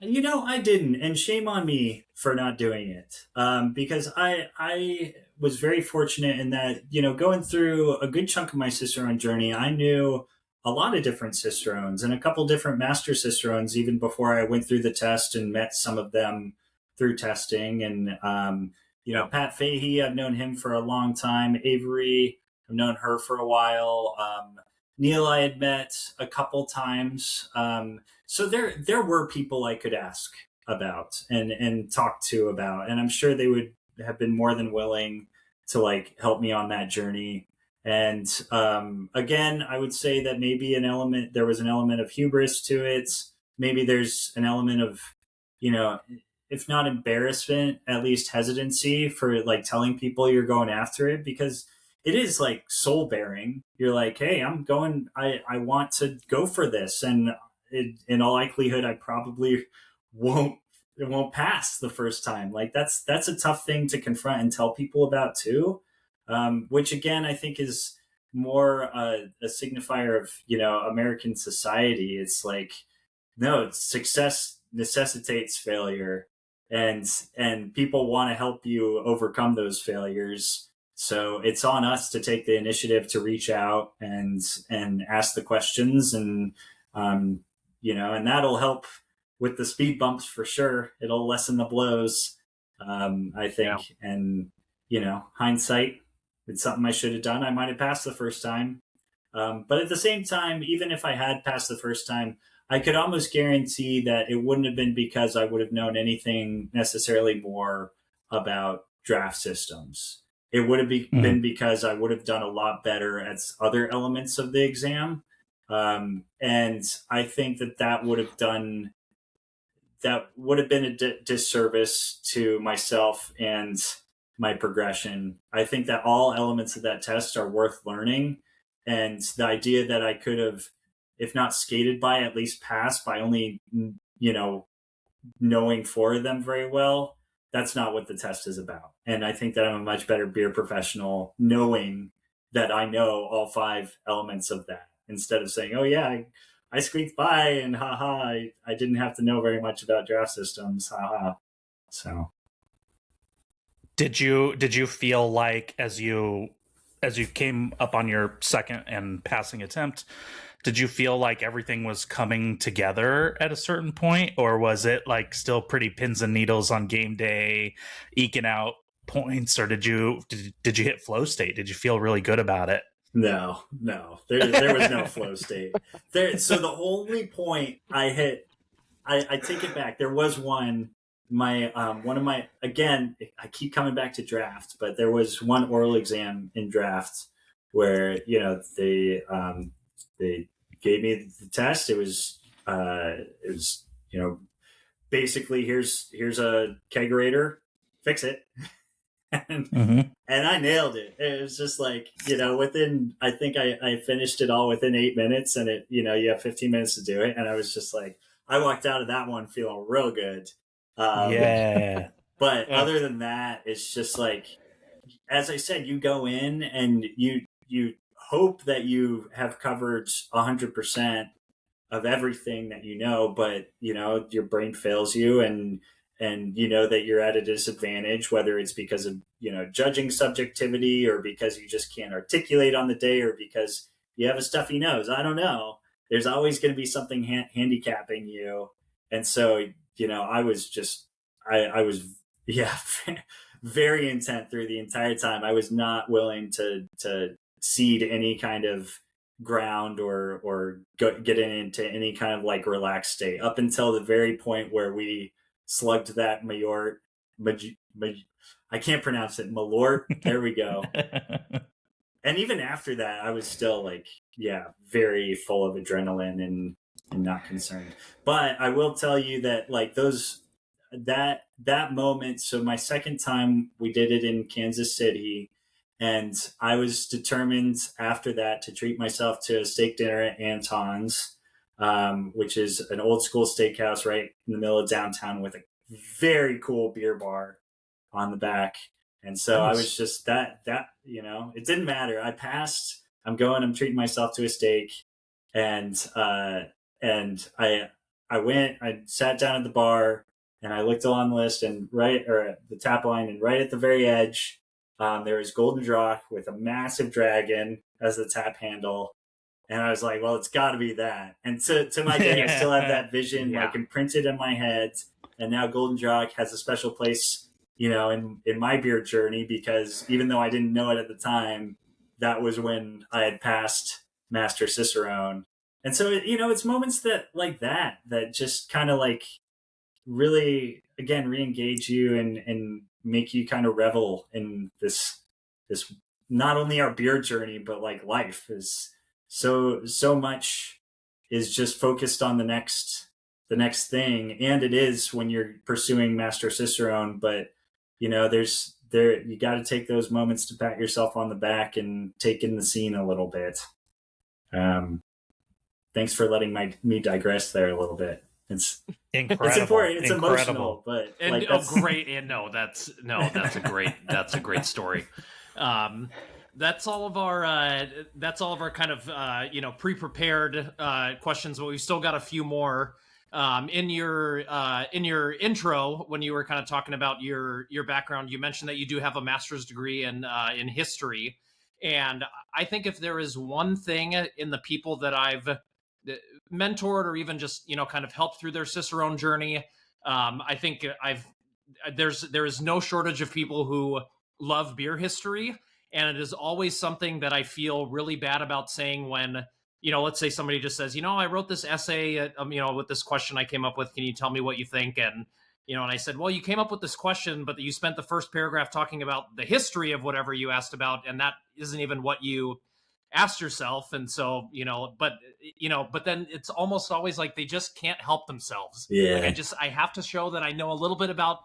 I didn't, and shame on me for not doing it, because I was very fortunate in that, going through a good chunk of my Cicerone journey, I knew a lot of different Cicerones and a couple different Master Cicerones even before I went through the test, and met some of them through testing. And, Pat Fahey, I've known him for a long time. Avery, I've known her for a while. Neil, I had met a couple times. So there were people I could ask about and talk to about, and I'm sure they would have been more than willing to like help me on that journey. And again, I would say that maybe there was an element of hubris to it. Maybe there's an element of, if not embarrassment, at least hesitancy for like telling people you're going after it, because it is like soul bearing. You're like, hey, I want to go for this. And in all likelihood, I probably won't pass the first time. Like that's a tough thing to confront and tell people about too. Which again, I think is more a signifier of, American society. It's like, no, success necessitates failure, and people want to help you overcome those failures. So it's on us to take the initiative to reach out and ask the questions, and and that'll help with the speed bumps for sure. It'll lessen the blows, I think. Yeah. And hindsight, it's something I should have done. I might have passed the first time, but at the same time, even if I had passed the first time, I could almost guarantee that it wouldn't have been because I would have known anything necessarily more about draft systems. It would have been because I would have done a lot better at other elements of the exam. And I think that would have been a disservice to myself and my progression. I think that all elements of that test are worth learning. And the idea that I could have, if not skated by, at least passed by only, knowing four of them very well, that's not what the test is about. And I think that I'm a much better beer professional knowing that I know all five elements of that, instead of saying, oh yeah, I squeaked by and haha, I didn't have to know very much about draft systems, haha. So did you feel like as you came up on your second and passing attempt, did you feel like everything was coming together at a certain point, or was it like still pretty pins and needles on game day, eking out points, or did you hit flow state? Did you feel really good about it? No, there was no flow state there. So the only point I hit, I take it back. There was one, one of my, again, I keep coming back to draft, but there was one oral exam in draft where, they gave me the test. It was, basically here's a kegerator, fix it. and, and I nailed it. It was just like, within, I think I finished it all within 8 minutes, and you have 15 minutes to do it. And I was just like, I walked out of that one feeling real good. Yeah. But other than that, it's just like, as I said, you go in and you hope that you have covered 100% of everything that but your brain fails you, and that you're at a disadvantage, whether it's because of judging subjectivity, or because you just can't articulate on the day, or because you have a stuffy nose. I don't know. There's always going to be something handicapping you. And so I was very intent through the entire time. I was not willing to cede any kind of ground or get into any kind of like relaxed state up until the very point where we slugged that I can't pronounce it. Malort. There we go. And even after that, I was still like, very full of adrenaline and not concerned. But I will tell you that like that moment. So my second time we did it in Kansas City, and I was determined after that to treat myself to a steak dinner at Anton's, which is an old school steakhouse right in the middle of downtown with a very cool beer bar on the back. And so nice. I was just that, it didn't matter. I passed. I'm treating myself to a steak. And I went, I sat down at the bar, and I looked along the list, and the tap line, and right at the very edge, there was Golden Drac with a massive dragon as the tap handle. And I was like, well, it's got to be that. And to my day, I still have that vision like imprinted in my head. And now Golden Drac has a special place, in my beer journey, because even though I didn't know it at the time, that was when I had passed Master Cicerone. And so, it's moments that just kind of like really, again, re-engage you and make you kind of revel in this not only our beer journey, but like life is so much is just focused on the next thing. And it is when you're pursuing Master Cicerone, but you got to take those moments to pat yourself on the back and take in the scene a little bit. Thanks for letting me digress there a little bit. It's incredible. It's important. It's emotional, but great. And that's a great story. That's all of our kind of pre-prepared questions, but we've still got a few more. In your intro, when you were kind of talking about your background, you mentioned that you do have a master's degree in history, and I think if there is one thing in the people that I've mentored or even just kind of helped through their Cicerone journey, I think there is no shortage of people who love beer history, and it is always something that I feel really bad about saying when let's say somebody just says, I wrote this essay, with this question I came up with. Can you tell me what you think? And and I said, well, you came up with this question, but you spent the first paragraph talking about the history of whatever you asked about, and that isn't even what you asked yourself. And so, but then it's almost always like they just can't help themselves. Yeah. Like I have to show that I know a little bit about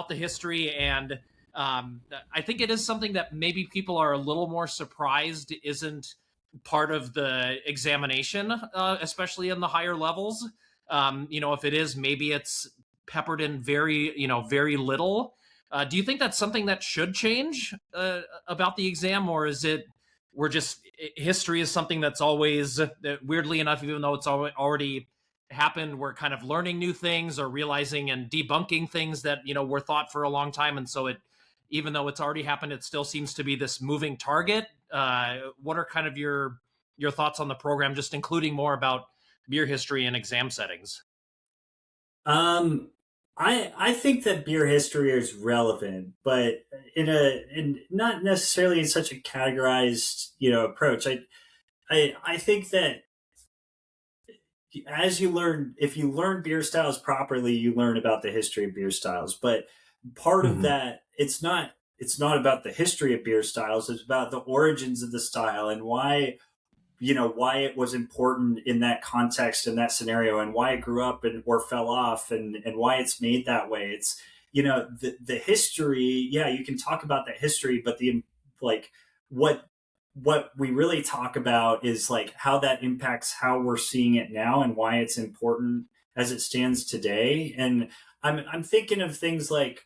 the history. And I think it is something that maybe people are a little more surprised isn't part of the examination, especially in the higher levels. If it is, maybe it's peppered in very little. Do you think that's something that should change about the exam, or is it history is something that's always, weirdly enough, even though it's already happened, we're kind of learning new things or realizing and debunking things that were thought for a long time, and so even though it's already happened, it still seems to be this moving target. What are kind of your thoughts on the program, just including more about beer history and exam settings? I think that beer history is relevant, but in not necessarily in such a categorized, approach. I think that as you learn, if you learn beer styles properly, you learn about the history of beer styles. But part of Mhm. that, it's not about the history of beer styles. It's about the origins of the style and why it was important in that context, in that scenario, and why it grew up and or fell off, and why it's made that way. It's the history. Yeah, you can talk about that history, but the like what we really talk about is like how that impacts how we're seeing it now and why it's important as it stands today. And I'm thinking of things like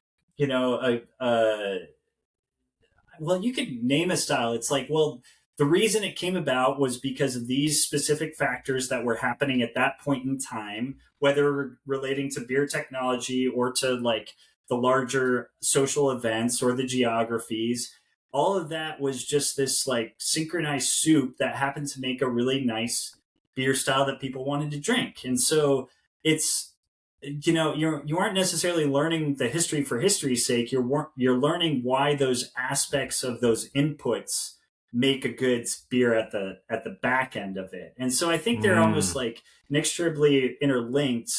well, you could name a style. It's like, well, the reason it came about was because of these specific factors that were happening at that point in time, whether relating to beer technology or to like the larger social events or the geographies. All of that was just this like synchronized soup that happened to make a really nice beer style that people wanted to drink. And so it's you aren't necessarily learning the history for history's sake. You're learning why those aspects of those inputs make a good beer at the back end of it. And so I think they're almost Mm. like inextricably interlinked.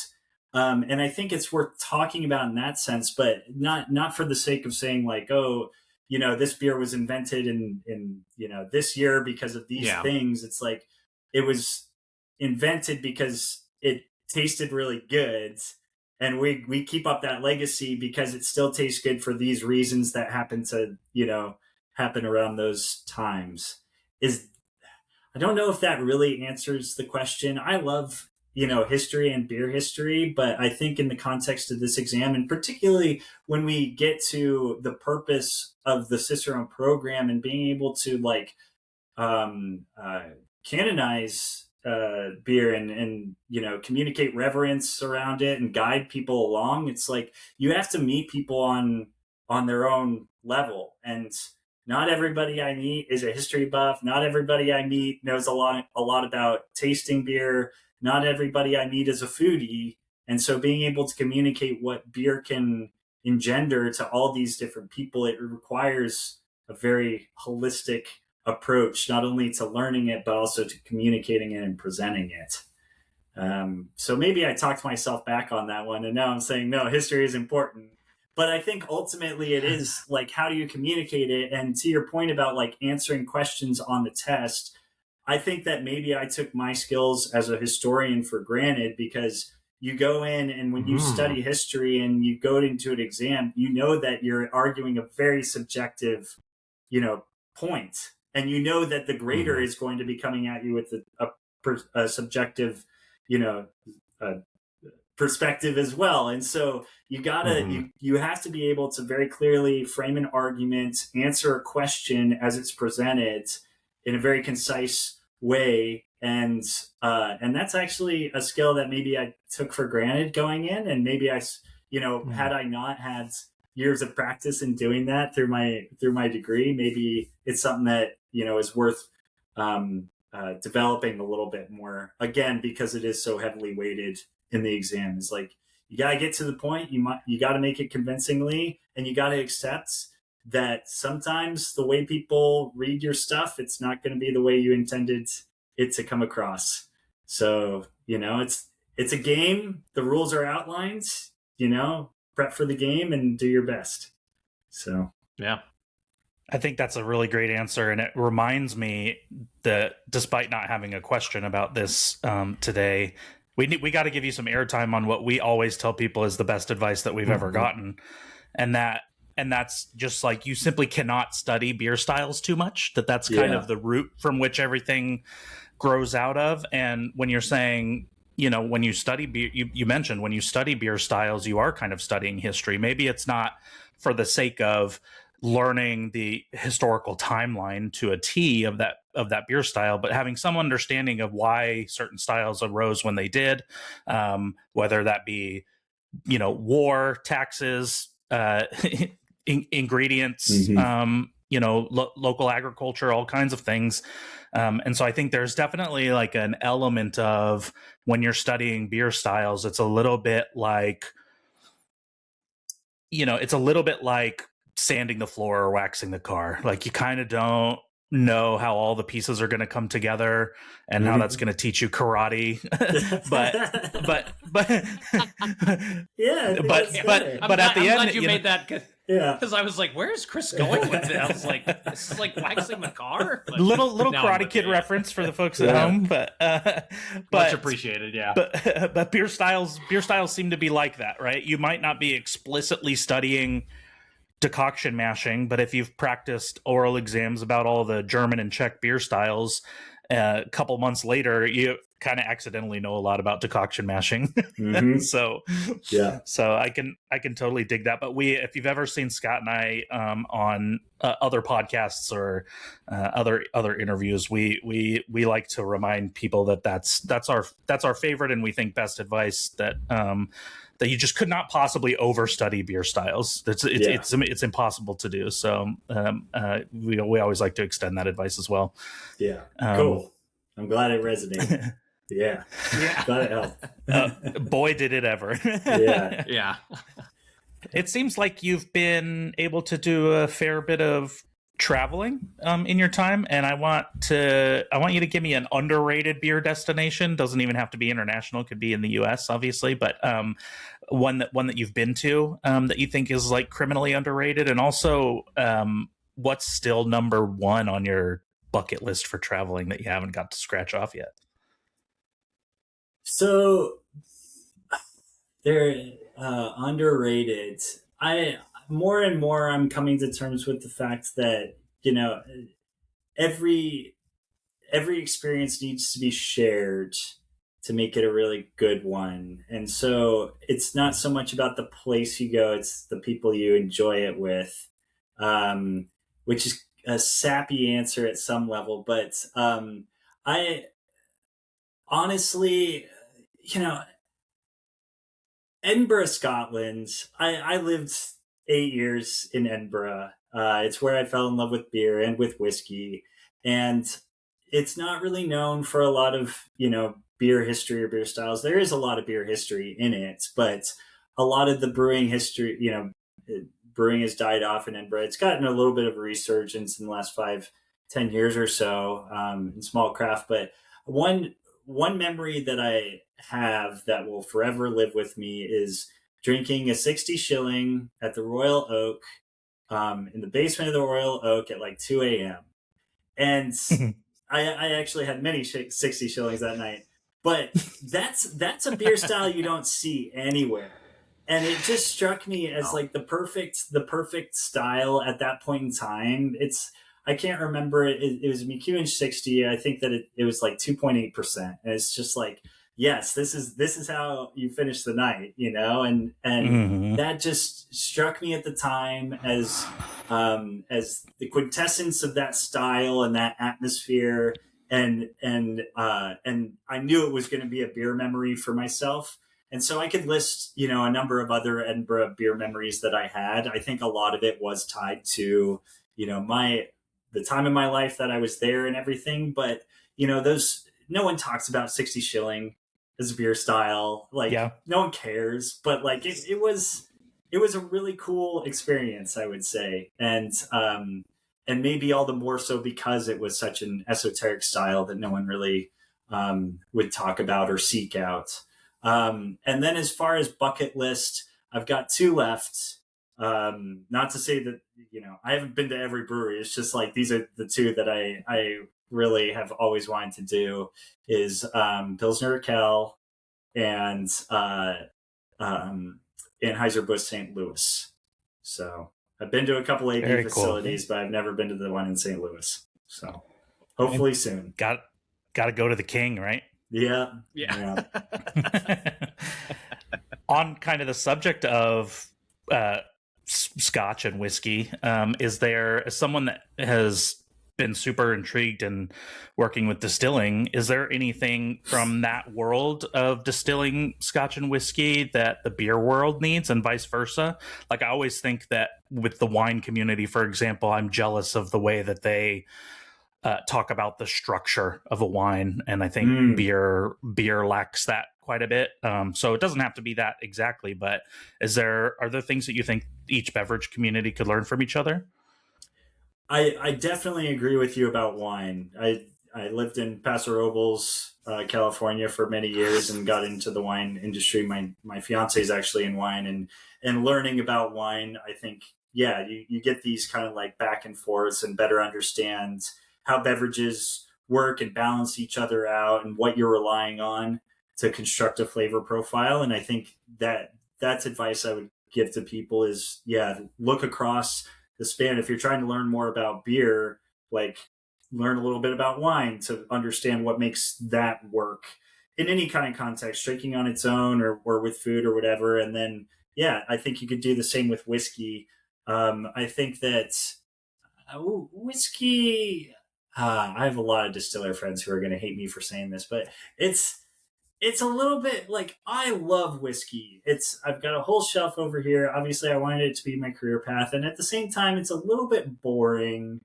And I think it's worth talking about in that sense, but not for the sake of saying like, oh, this beer was invented in this year because of these Yeah. things. It's like it was invented because it tasted really good, and we keep up that legacy because it still tastes good for these reasons that happen to happen around those times. Is I don't know if that really answers the question. I love history and beer history, but I think in the context of this exam, and particularly when we get to the purpose of the Cicerone program and being able to like um, uh, canonize beer and communicate reverence around it and guide people along. It's like you have to meet people on their own level, and not everybody I meet is a history buff. Not everybody I meet knows a lot about tasting beer. Not everybody I meet is a foodie, and so being able to communicate what beer can engender to all these different people, it requires a very holistic approach, not only to learning it, but also to communicating it and presenting it. So maybe I talked myself back on that one, and now I'm saying no, history is important. But I think ultimately it is like, how do you communicate it? And to your point about like answering questions on the test, I think that maybe I took my skills as a historian for granted, because you go in and when you Mm. study history and you go into an exam, you know that you're arguing a very subjective you know point, and you know that the grader Mhm. is going to be coming at you with a subjective you know uh, perspective as well. And so Mhm. you have to be able to very clearly frame an argument, answer a question as it's presented in a very concise way. And that's actually a skill that maybe I took for granted going in, and maybe Mm. had I not had years of practice in doing that through my degree, maybe it's something that is worth developing a little bit more, again, because it is so heavily weighted in the exam. Is like, you got to get to the point. You got to make it convincingly, and you got to accept that sometimes the way people read your stuff, it's not going to be the way you intended it to come across. So it's a game. The rules are outlined. Prep for the game and do your best. So Yeah. I think that's a really great answer, and it reminds me that despite not having a question about this today, we got to give you some airtime on what we always tell people is the best advice that we've ever Mhm. gotten, and that's just like, you simply cannot study beer styles too much. That's kind yeah. of the root from which everything grows out of. And when you're saying, when you study beer, you mentioned when you study beer styles, you are kind of studying history. Maybe it's not for the sake of learning the historical timeline to a T of that beer style, but having some understanding of why certain styles arose when they did, whether that be war, taxes, ingredients, Mm-hmm. local agriculture, all kinds of things. And so I think there's definitely like an element of, when you're studying beer styles, it's a little bit like it's a little bit like sanding the floor or waxing the car. Like you kind of don't know how all the pieces are going to come together and how that's going to teach you karate. but yeah, but at the end, glad you made that. Yeah, because I was like, "Where's Chris going with it?" I was like, "This is like waxing the car." But little no, Karate Kid reference for the folks at home, but much appreciated. Yeah, but beer styles seem to be like that, right? You might not be explicitly studying decoction mashing, but if you've practiced oral exams about all the German and Czech beer styles, a couple months later, you kind of accidentally know a lot about decoction mashing. So I can totally dig that. But if you've ever seen Scott and I on other podcasts or other interviews, we like to remind people that that's our favorite and we think best advice, that that you just could not possibly overstudy beer styles. It's impossible to do. So we always like to extend that advice as well. Yeah, cool. I'm glad it resonated. Yeah. Glad it helped. Boy, did it ever. Yeah. It seems like you've been able to do a fair bit of traveling in your time, and I want you to give me an underrated beer destination. Doesn't even have to be international; could be in the U.S., obviously, but one that you've been to that you think is like criminally underrated, and also what's still number one on your bucket list for traveling that you haven't got to scratch off yet. So they're underrated. More and more I'm coming to terms with the fact that, every experience needs to be shared to make it a really good one. And so it's not so much about the place you go, it's the people you enjoy it with, which is a sappy answer at some level. But I honestly, Edinburgh, Scotland, I lived 8 years in Edinburgh. It's where I fell in love with beer and with whiskey. And it's not really known for a lot of, beer history or beer styles. There is a lot of beer history in it, but a lot of the brewing history, brewing has died off in Edinburgh. It's gotten a little bit of a resurgence in the last 5-10 years or so in small craft. But one memory that I have that will forever live with me is drinking a 60 shilling at the Royal Oak, in the basement of the Royal Oak at like 2 a.m. And I actually had many 60 shillings that night, but that's a beer style you don't see anywhere. And it just struck me as like the perfect style at that point in time. I can't remember it. It was a McEwen 60. I think that it was like 2.8%. And it's just like, yes, this is how you finish the night, and that just struck me at the time as the quintessence of that style and that atmosphere. And I knew it was going to be a beer memory for myself. And so I could list, a number of other Edinburgh beer memories that I had. I think a lot of it was tied to, the time in my life that I was there and everything. But, no one talks about 60 shilling as a beer style. Like, no one cares. But like, it was a really cool experience, I would say. And maybe all the more so because it was such an esoteric style that no one really would talk about or seek out. And then as far as bucket list, I've got 2 left. Not to say that, I haven't been to every brewery. It's just like, these are the 2 that I really have always wanted to do is Pilsner Urquell and Anheuser-Busch St. Louis. So I've been to a couple AP facilities, but I've never been to the one in St. Louis. So hopefully soon. Got to go to the king, right? Yeah. On kind of the subject of Scotch and whiskey, is there, as someone that has been super intrigued in working with distilling, is there anything from that world of distilling Scotch and whiskey that the beer world needs and vice versa? Like, I always think that with the wine community, for example, I'm jealous of the way that they talk about the structure of a wine, and I think Mm. beer lacks that quite a bit. So it doesn't have to be that exactly, but are there things that you think each beverage community could learn from each other? I definitely agree with you about wine. I lived in Paso Robles, California for many years and got into the wine industry. My fiance is actually in wine, and learning about wine, I think, yeah, you get these kind of like back and forths and better understand how beverages work and balance each other out and what you're relying on to construct a flavor profile. And I think that's advice I would give to people is, yeah, look across the span. If you're trying to learn more about beer, like learn a little bit about wine to understand what makes that work in any kind of context, drinking on its own or with food or whatever. And then, yeah, I think you could do the same with whiskey. I think that whiskey, I have a lot of distiller friends who are going to hate me for saying this, but it's a little bit like I love whiskey. I've got a whole shelf over here. Obviously, I wanted it to be my career path, and at the same time, it's a little bit boring.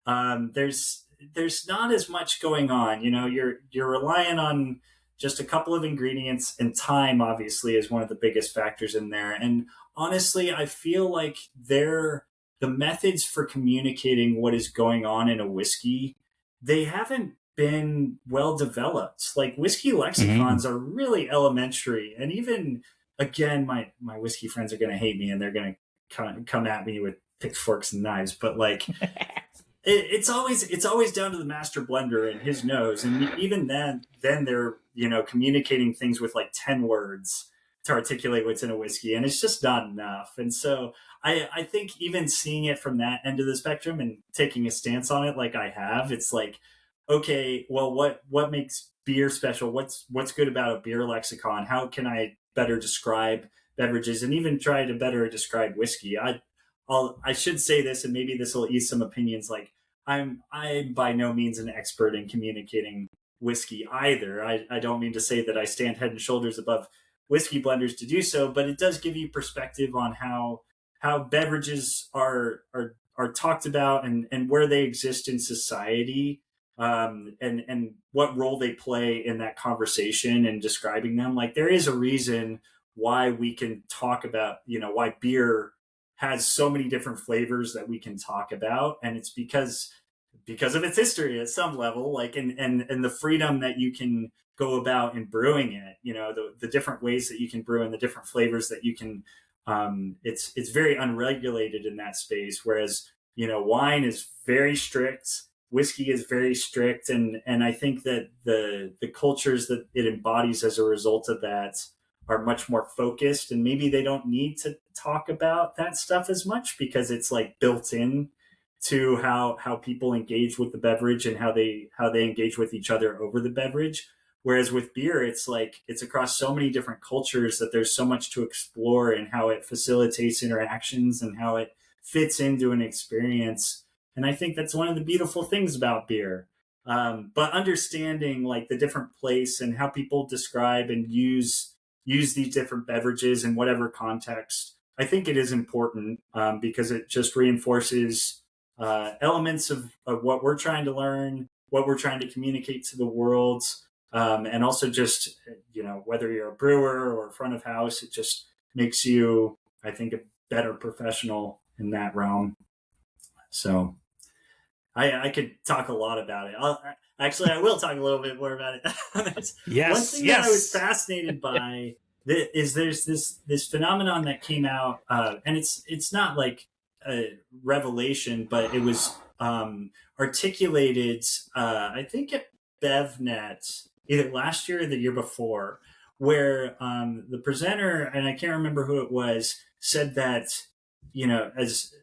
There's not as much going on. You know, you're relying on just a couple of ingredients, and time obviously is one of the biggest factors in there. And honestly, I feel like the methods for communicating what is going on in a whiskey, they haven't been well developed. Like whiskey lexicons are really elementary, and even again, my whiskey friends are going to hate me, and they're going to come at me with pitchforks and knives. But like, it's always down to the master blender and his nose, and even then they're communicating things with like 10 words to articulate what's in a whiskey, and it's just not enough. And so I think even seeing it from that end of the spectrum and taking a stance on it like I have, it's like, okay, well, what makes beer special? What's good about a beer lexicon? How can I better describe beverages and even try to better describe whiskey? I should say this, and maybe this will ease some opinions. Like I'm by no means an expert in communicating whiskey either. I don't mean to say that I stand head and shoulders above whiskey blenders to do so, but it does give you perspective on how beverages are talked about and where they exist in society, and what role they play in that conversation and describing them. Like there is a reason why we can talk about, why beer has so many different flavors that we can talk about. And it's because of its history at some level, like, and the freedom that you can go about in brewing it, the different ways that you can brew and the different flavors that you can, it's very unregulated in that space. Whereas, wine is very strict, whiskey is very strict. And I think that the cultures that it embodies as a result of that are much more focused, and maybe they don't need to talk about that stuff as much because it's like built in to how people engage with the beverage and how they engage with each other over the beverage. Whereas with beer, it's like it's across so many different cultures that there's so much to explore in how it facilitates interactions and how it fits into an experience. And I think that's one of the beautiful things about beer. But understanding like the different place and how people describe and use these different beverages in whatever context, I think it is important, because it just reinforces elements of what we're trying to learn, what we're trying to communicate to the world. And also just, whether you're a brewer or front of house, it just makes you, I think, a better professional in that realm. So I could talk a lot about it. I will talk a little bit more about it. Yes. One thing that I was fascinated by is there's this phenomenon that came out, and it's not like a revelation, but it was articulated, I think at BevNet, either last year or the year before, where the presenter, and I can't remember who it was, said that, as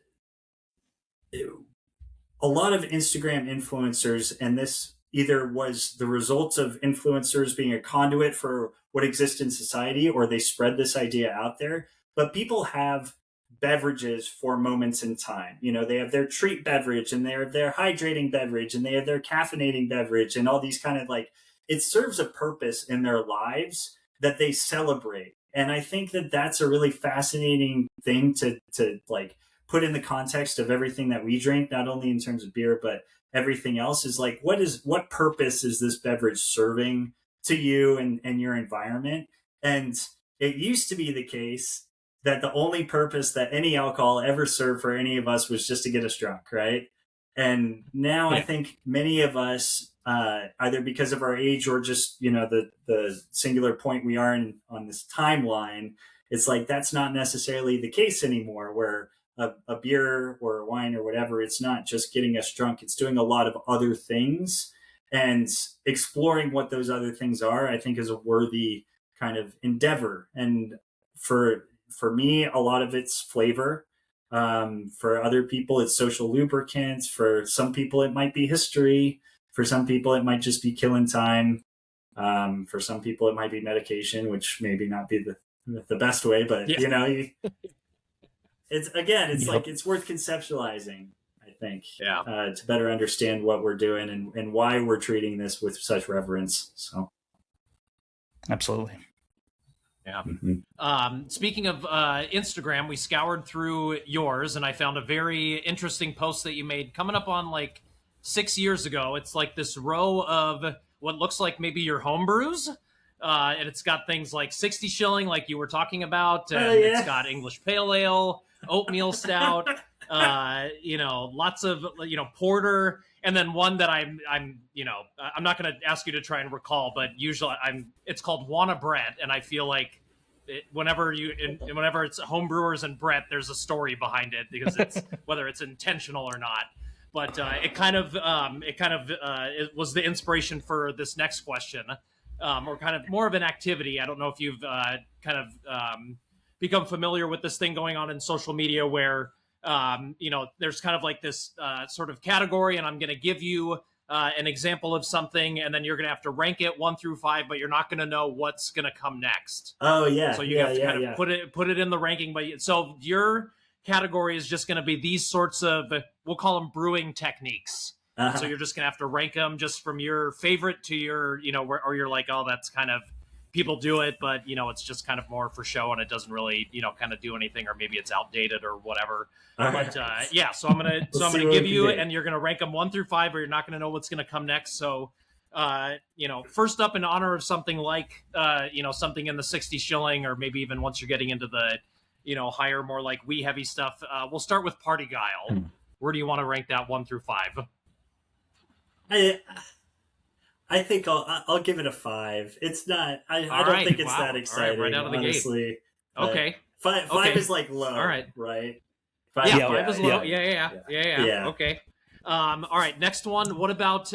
a lot of Instagram influencers, and this either was the result of influencers being a conduit for what exists in society, or they spread this idea out there, but people have beverages for moments in time. They have their treat beverage, and they have their hydrating beverage, and they have their caffeinating beverage, and all these kind of like, it serves a purpose in their lives that they celebrate. And I think that that's a really fascinating thing to like put in the context of everything that we drink, not only in terms of beer, but everything else is like, what purpose is this beverage serving to you and your environment? And it used to be the case that the only purpose that any alcohol ever served for any of us was just to get us drunk, right? And now I think many of us, either because of our age or just, the singular point we are in on this timeline, it's like that's not necessarily the case anymore, where a beer or a wine or whatever, it's not just getting us drunk, it's doing a lot of other things. And exploring what those other things are, I think, is a worthy kind of endeavor. And for me, a lot of it's flavor. For other people, it's social lubricants. For some people, it might be history. For some people, it might just be killing time. For some people, it might be medication, which maybe not be the best way, but it's like, it's worth conceptualizing, I think, to better understand what we're doing and why we're treating this with such reverence. So, absolutely. Yeah. Speaking of Instagram, we scoured through yours, and I found a very interesting post that you made coming up on like 6 years ago. It's like this row of what looks like maybe your home brews. And it's got things like 60 shilling, like you were talking about, and it's got English Pale Ale, oatmeal stout, lots of, porter, and then one that I'm not going to ask you to try and recall, but usually it's called Wanna Brett, and I feel like whenever it's homebrewers and Brett, there's a story behind it, because it's whether it's intentional or not. But it was the inspiration for this next question, or kind of more of an activity. I don't know if you've become familiar with this thing going on in social media where there's kind of like this sort of category, and I'm going to give you an example of something, and then you're going to have to rank it 1 through 5, but you're not going to know what's going to come next. Oh yeah. So you have to kind of put it in the ranking. But so your category is just going to be these sorts of, we'll call them brewing techniques. So you're just going to have to rank them just from your favorite to your, or you're like, oh, that's kind of, people do it, but it's just kind of more for show, and it doesn't really kind of do anything, or maybe it's outdated or whatever. But so I'm gonna give you, and you're gonna rank them 1 through 5, or you're not gonna know what's gonna come next. So first up, in honor of something like something in the 60 shilling, or maybe even once you're getting into the higher, more like wee heavy stuff, we'll start with Party Guile. Where do you want to rank that 1 through 5? I think I'll give it a 5. It's not. I don't think it's that exciting. Right out of the gate. Okay. Five is like low. All right. Right. 5 is low. Yeah. Okay. All right. Next one. What about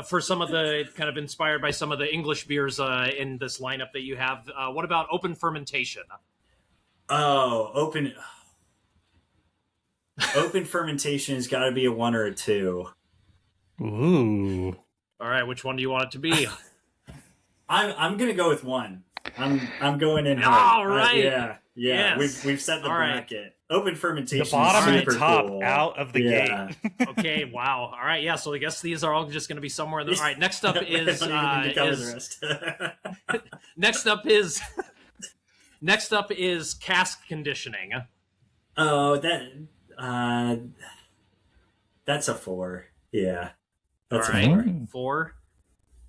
for some of the kind of inspired by some of the English beers in this lineup that you have? What about open fermentation? Oh, open fermentation has got to be a 1 or a 2. Ooh. All right, which one do you want it to be? I'm gonna go with 1. I'm going in hard. All right. Yeah. Yes. We've set the bracket. Open fermentation. The bottom and the top cool. out of the gate. Okay. Wow. All right. Yeah. So I guess these are all just going to be somewhere in the. All right. Next up is. Next up is cask conditioning. Oh, that's a 4. Yeah. That's all right. 4.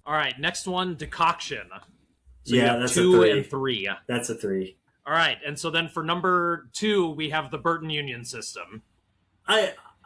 All right. Next one, decoction. So that's 2 a 3. and 3. That's a 3. All right. And so then for number 2, we have the Burton Union system.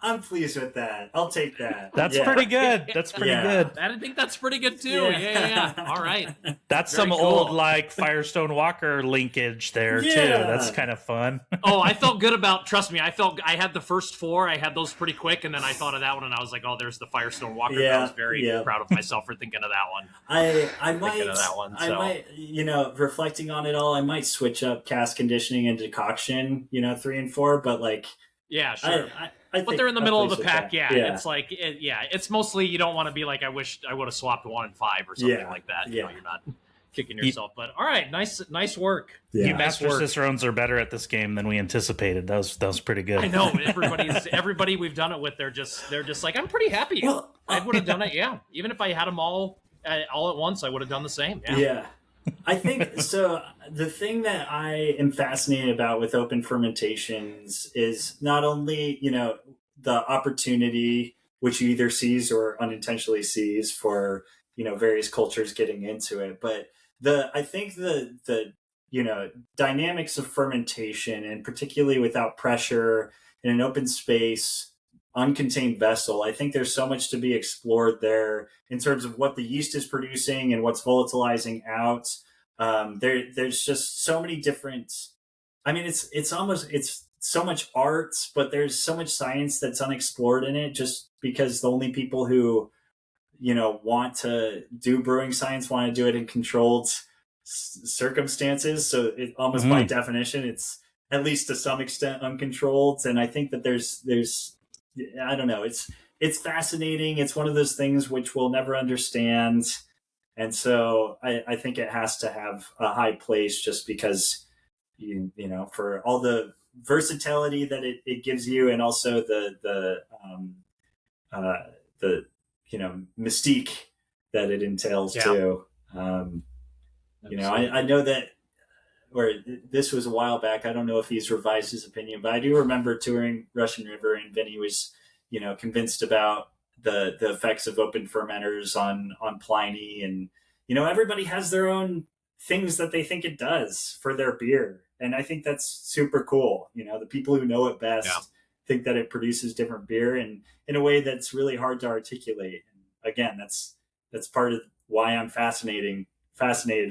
I'm pleased with that. I'll take that. That's pretty good. That's pretty good. I think that's pretty good too. Yeah. All right. That's very some cool. Old like Firestone Walker linkage there too. That's kind of fun. Oh, I felt good about. Trust me, I had the first 4. I had those pretty quick, and then I thought of that one, and I was like, oh, there's the Firestone Walker. I was very proud of myself for thinking of that one. I might, reflecting on it all, I might switch up cask conditioning and decoction. 3 and 4, but like. Yeah, sure. But they're in the middle of the pack. It's like, it's mostly you don't want to be like, I wish I would have swapped 1 and 5 or something like that. You're not kicking yourself. But all right, nice work. Yeah. You Master Cicerones are better at this game than we anticipated. That was pretty good. I know everybody we've done it with. They're just like, I'm pretty happy. Well, I would have done it. Yeah, even if I had them all at once, I would have done the same. Yeah. I think so. The thing that I am fascinated about with open fermentations is not only, the opportunity which you either seize or unintentionally seize for, various cultures getting into it. But I think the dynamics of fermentation, and particularly without pressure in an open space, uncontained vessel, I think there's so much to be explored there in terms of what the yeast is producing and what's volatilizing out. There's just so many different. I mean, it's so much art, but there's so much science that's unexplored in it. Just because the only people who want to do brewing science want to do it in controlled circumstances. So it almost by definition, it's at least to some extent uncontrolled. And I think that there's I don't know. It's fascinating. It's one of those things which we'll never understand. And so I think it has to have a high place just because, for all the versatility that it gives you, and also the mystique that it entails too. I know that, or this was a while back. I don't know if he's revised his opinion, but I do remember touring Russian River, and Vinny was, convinced about the effects of open fermenters on Pliny. And, everybody has their own things that they think it does for their beer. And I think that's super cool. The people who know it best think that it produces different beer, and in a way that's really hard to articulate. And again, that's part of why I'm fascinated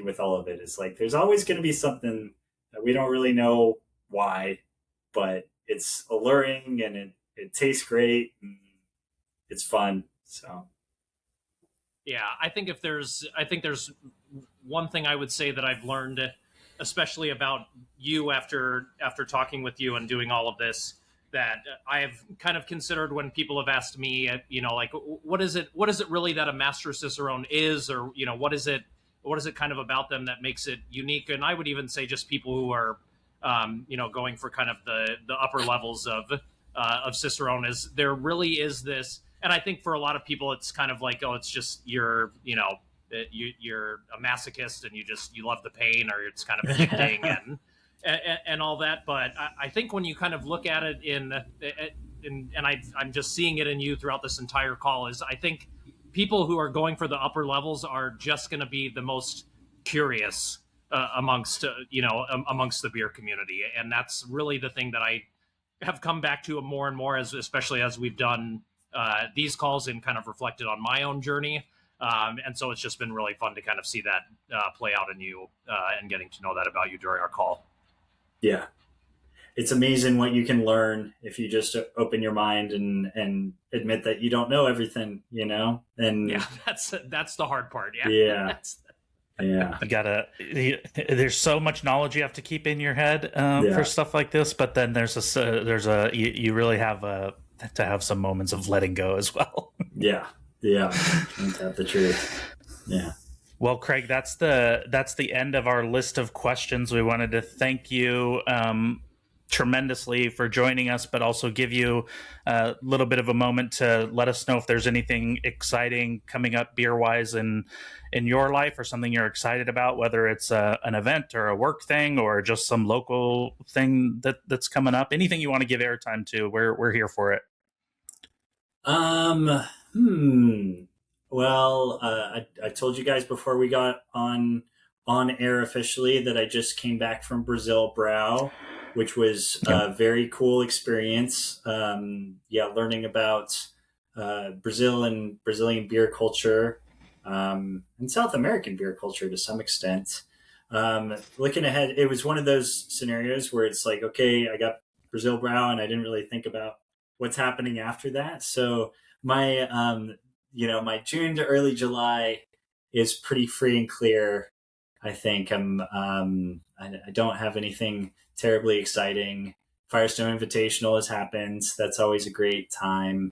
with all of it. Is like, there's always going to be something that we don't really know why, but it's alluring and it tastes great and it's fun. So. Yeah, I think there's one thing I would say that I've learned, especially about you after talking with you and doing all of this, that I've kind of considered when people have asked me, like, what is it really that a Master Cicerone is, or, what is it kind of about them that makes it unique? And I would even say just people who are, going for kind of the upper levels of Cicerone, is there really is this. And I think for a lot of people, it's kind of like, oh, it's just you're a masochist and you love the pain, or it's kind of addicting and all that. But I think when you kind of look at it I'm just seeing it in you throughout this entire call, is I think people who are going for the upper levels are just going to be the most curious amongst the beer community. And that's really the thing that I have come back to more and more, especially as we've done these calls and kind of reflected on my own journey. And so it's just been really fun to kind of see that play out in you and getting to know that about you during our call. Yeah. It's amazing what you can learn if you just open your mind and admit that you don't know everything, and yeah, that's the hard part. Yeah. Yeah. There's so much knowledge you have to keep in your head for stuff like this, but then you really have to have some moments of letting go as well. Yeah. Ain't that the truth? Yeah. Well, Craig, that's the end of our list of questions. We wanted to thank you tremendously for joining us, but also give you a little bit of a moment to let us know if there's anything exciting coming up beer-wise in your life, or something you're excited about, whether it's an event or a work thing or just some local thing that's coming up. Anything you want to give airtime to, we're here for it. Well, I told you guys before we got on air officially that I just came back from Brazil Brau, which was a very cool experience. Learning about Brazil and Brazilian beer culture, and South American beer culture to some extent. Looking ahead, it was one of those scenarios where it's like, okay, I got Brazil Brau, and I didn't really think about what's happening after that. So my my June to early July is pretty free and clear. I think I don't have anything terribly exciting. Firestone Invitational has happened. That's always a great time.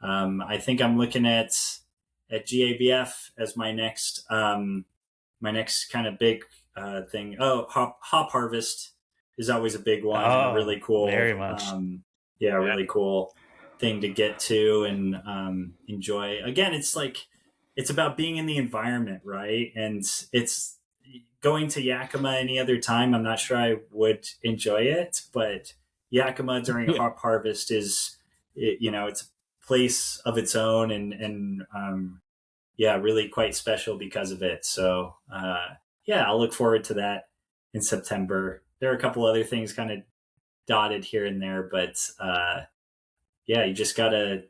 I think I'm looking at GABF as my next kind of big thing. Oh, Hop Harvest is always a big one. Really cool. Very much. Really cool thing to get to and enjoy. Again, it's about being in the environment, right? And it's going to Yakima any other time, I'm not sure I would enjoy it, but Yakima during Hop Harvest it's a place of its own, and yeah, really quite special because of it. So yeah, I'll look forward to that in September. There are a couple other things kind of dotted here and there, but yeah, you just gotta,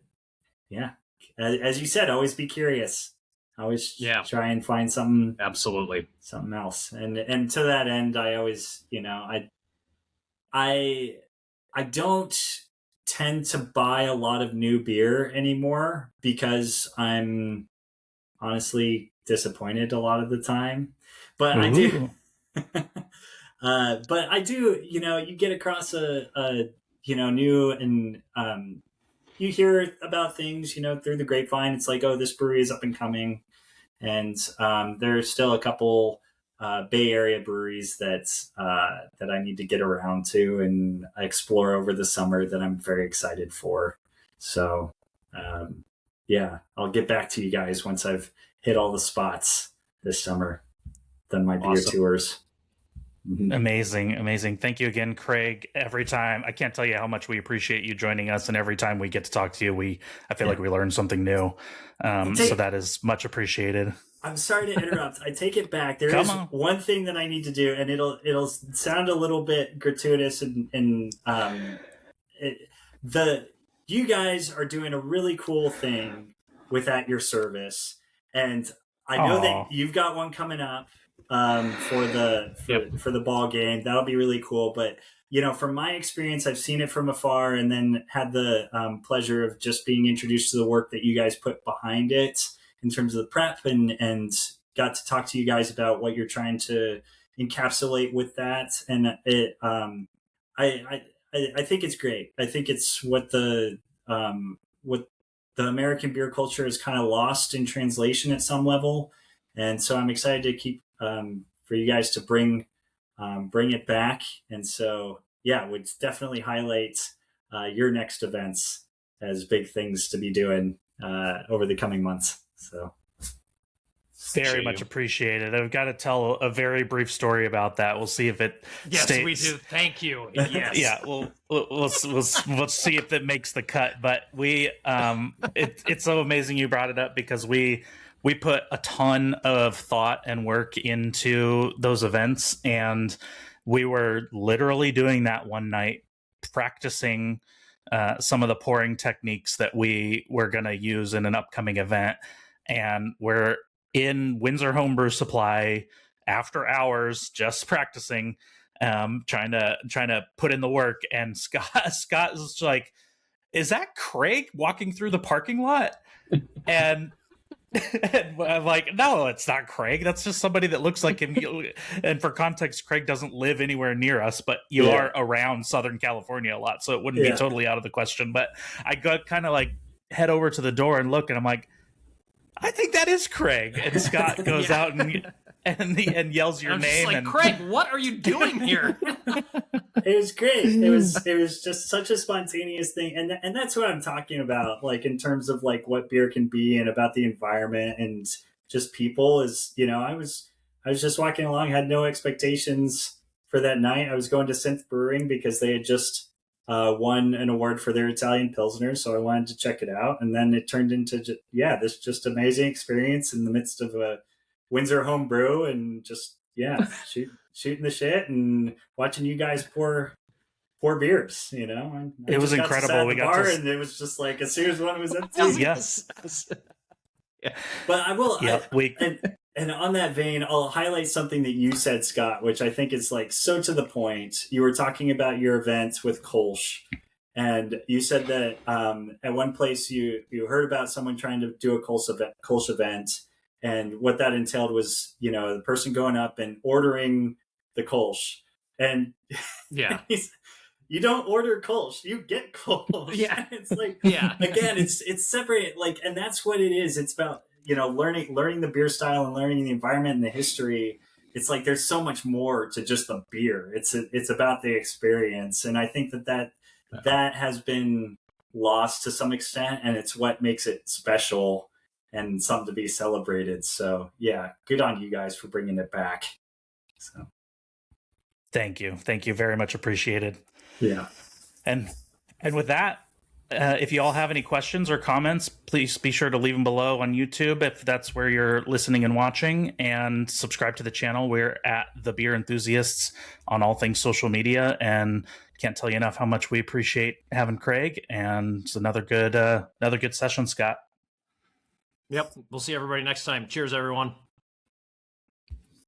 yeah, as you said, always be curious. Always try and find something, absolutely, something else. And to that end, I always, I don't tend to buy a lot of new beer anymore because I'm honestly disappointed a lot of the time. But I do. But I do, you get across a new, and you hear about things, through the grapevine. It's like, oh, this brewery is up and coming. And there's still a couple Bay Area breweries that I need to get around to and explore over the summer that I'm very excited for. So yeah, I'll get back to you guys once I've hit all the spots this summer. Done my beer tours. Mm-hmm. Amazing. Thank you again, Craig. Every time, I can't tell you how much we appreciate you joining us, and every time we get to talk to you, I feel like we learn something new. So that is much appreciated. I'm sorry to interrupt. I take it back. There is one thing that I need to do, and it'll sound a little bit gratuitous, and you guys are doing a really cool thing with At Your Service, and I know that you've got one coming up for the ball game. That'll be really cool. But from my experience, I've seen it from afar, and then had the pleasure of just being introduced to the work that you guys put behind it in terms of the prep, and got to talk to you guys about what you're trying to encapsulate with that. And it, I think it's great. I think it's what the American beer culture is kind of lost in translation at some level. And so I'm excited to keep for you guys to bring it back. And so, yeah, would definitely highlight your next events as big things to be doing over the coming months. So very much appreciated. I've got to tell a very brief story about that. We'll see if it stays. We do. Thank you. Yes. Yeah. We'll see if it makes the cut. But it's so amazing you brought it up, because we put a ton of thought and work into those events, and we were literally doing that one night, practicing some of the pouring techniques that we were going to use in an upcoming event. And we're in Windsor Homebrew Supply after hours, just practicing, trying to put in the work. And Scott is like, "Is that Craig walking through the parking lot?" And I'm like, "No, it's not Craig. That's just somebody that looks like him." And for context, Craig doesn't live anywhere near us, but you are around Southern California a lot, so it wouldn't be totally out of the question. But I got kind of like head over to the door and look, and I'm like, "I think that is Craig." And Scott goes out and yells your name. Just like, "Craig, what are you doing here?" It was great. It was just such a spontaneous thing, and that's what I'm talking about. Like in terms of like what beer can be, and about the environment, and just people. Is I was just walking along, had no expectations for that night. I was going to Synth Brewing because they had just won an award for their Italian Pilsner, so I wanted to check it out. And then it turned into this just amazing experience in the midst of a Windsor home brew, and just shooting the shit and watching you guys pour beers. It was incredible. We got and it was just like as soon as one was empty. Yes. But I will. And on that vein, I'll highlight something that you said, Scott, which I think is like so to the point. You were talking about your event with Kolsch, and you said that at one place you heard about someone trying to do a Kolsch event, and what that entailed was the person going up and ordering the Kolsch, and you don't order Kolsch, you get Kolsch. Yeah, it's like again, it's separate. Like, and that's what it is. It's about learning the beer style and learning the environment and the history. It's like there's so much more to just the beer. It's about the experience, and I think that has been lost to some extent, and it's what makes it special and something to be celebrated. So yeah, good on you guys for bringing it back. So thank you very much appreciated. Yeah, and with that, If you all have any questions or comments, please be sure to leave them below on YouTube if that's where you're listening and watching, and subscribe to the channel. We're at The Beer Enthusiasts on all things social media, and can't tell you enough how much we appreciate having Craig, and it's another good session, Scott. Yep. We'll see everybody next time. Cheers, everyone.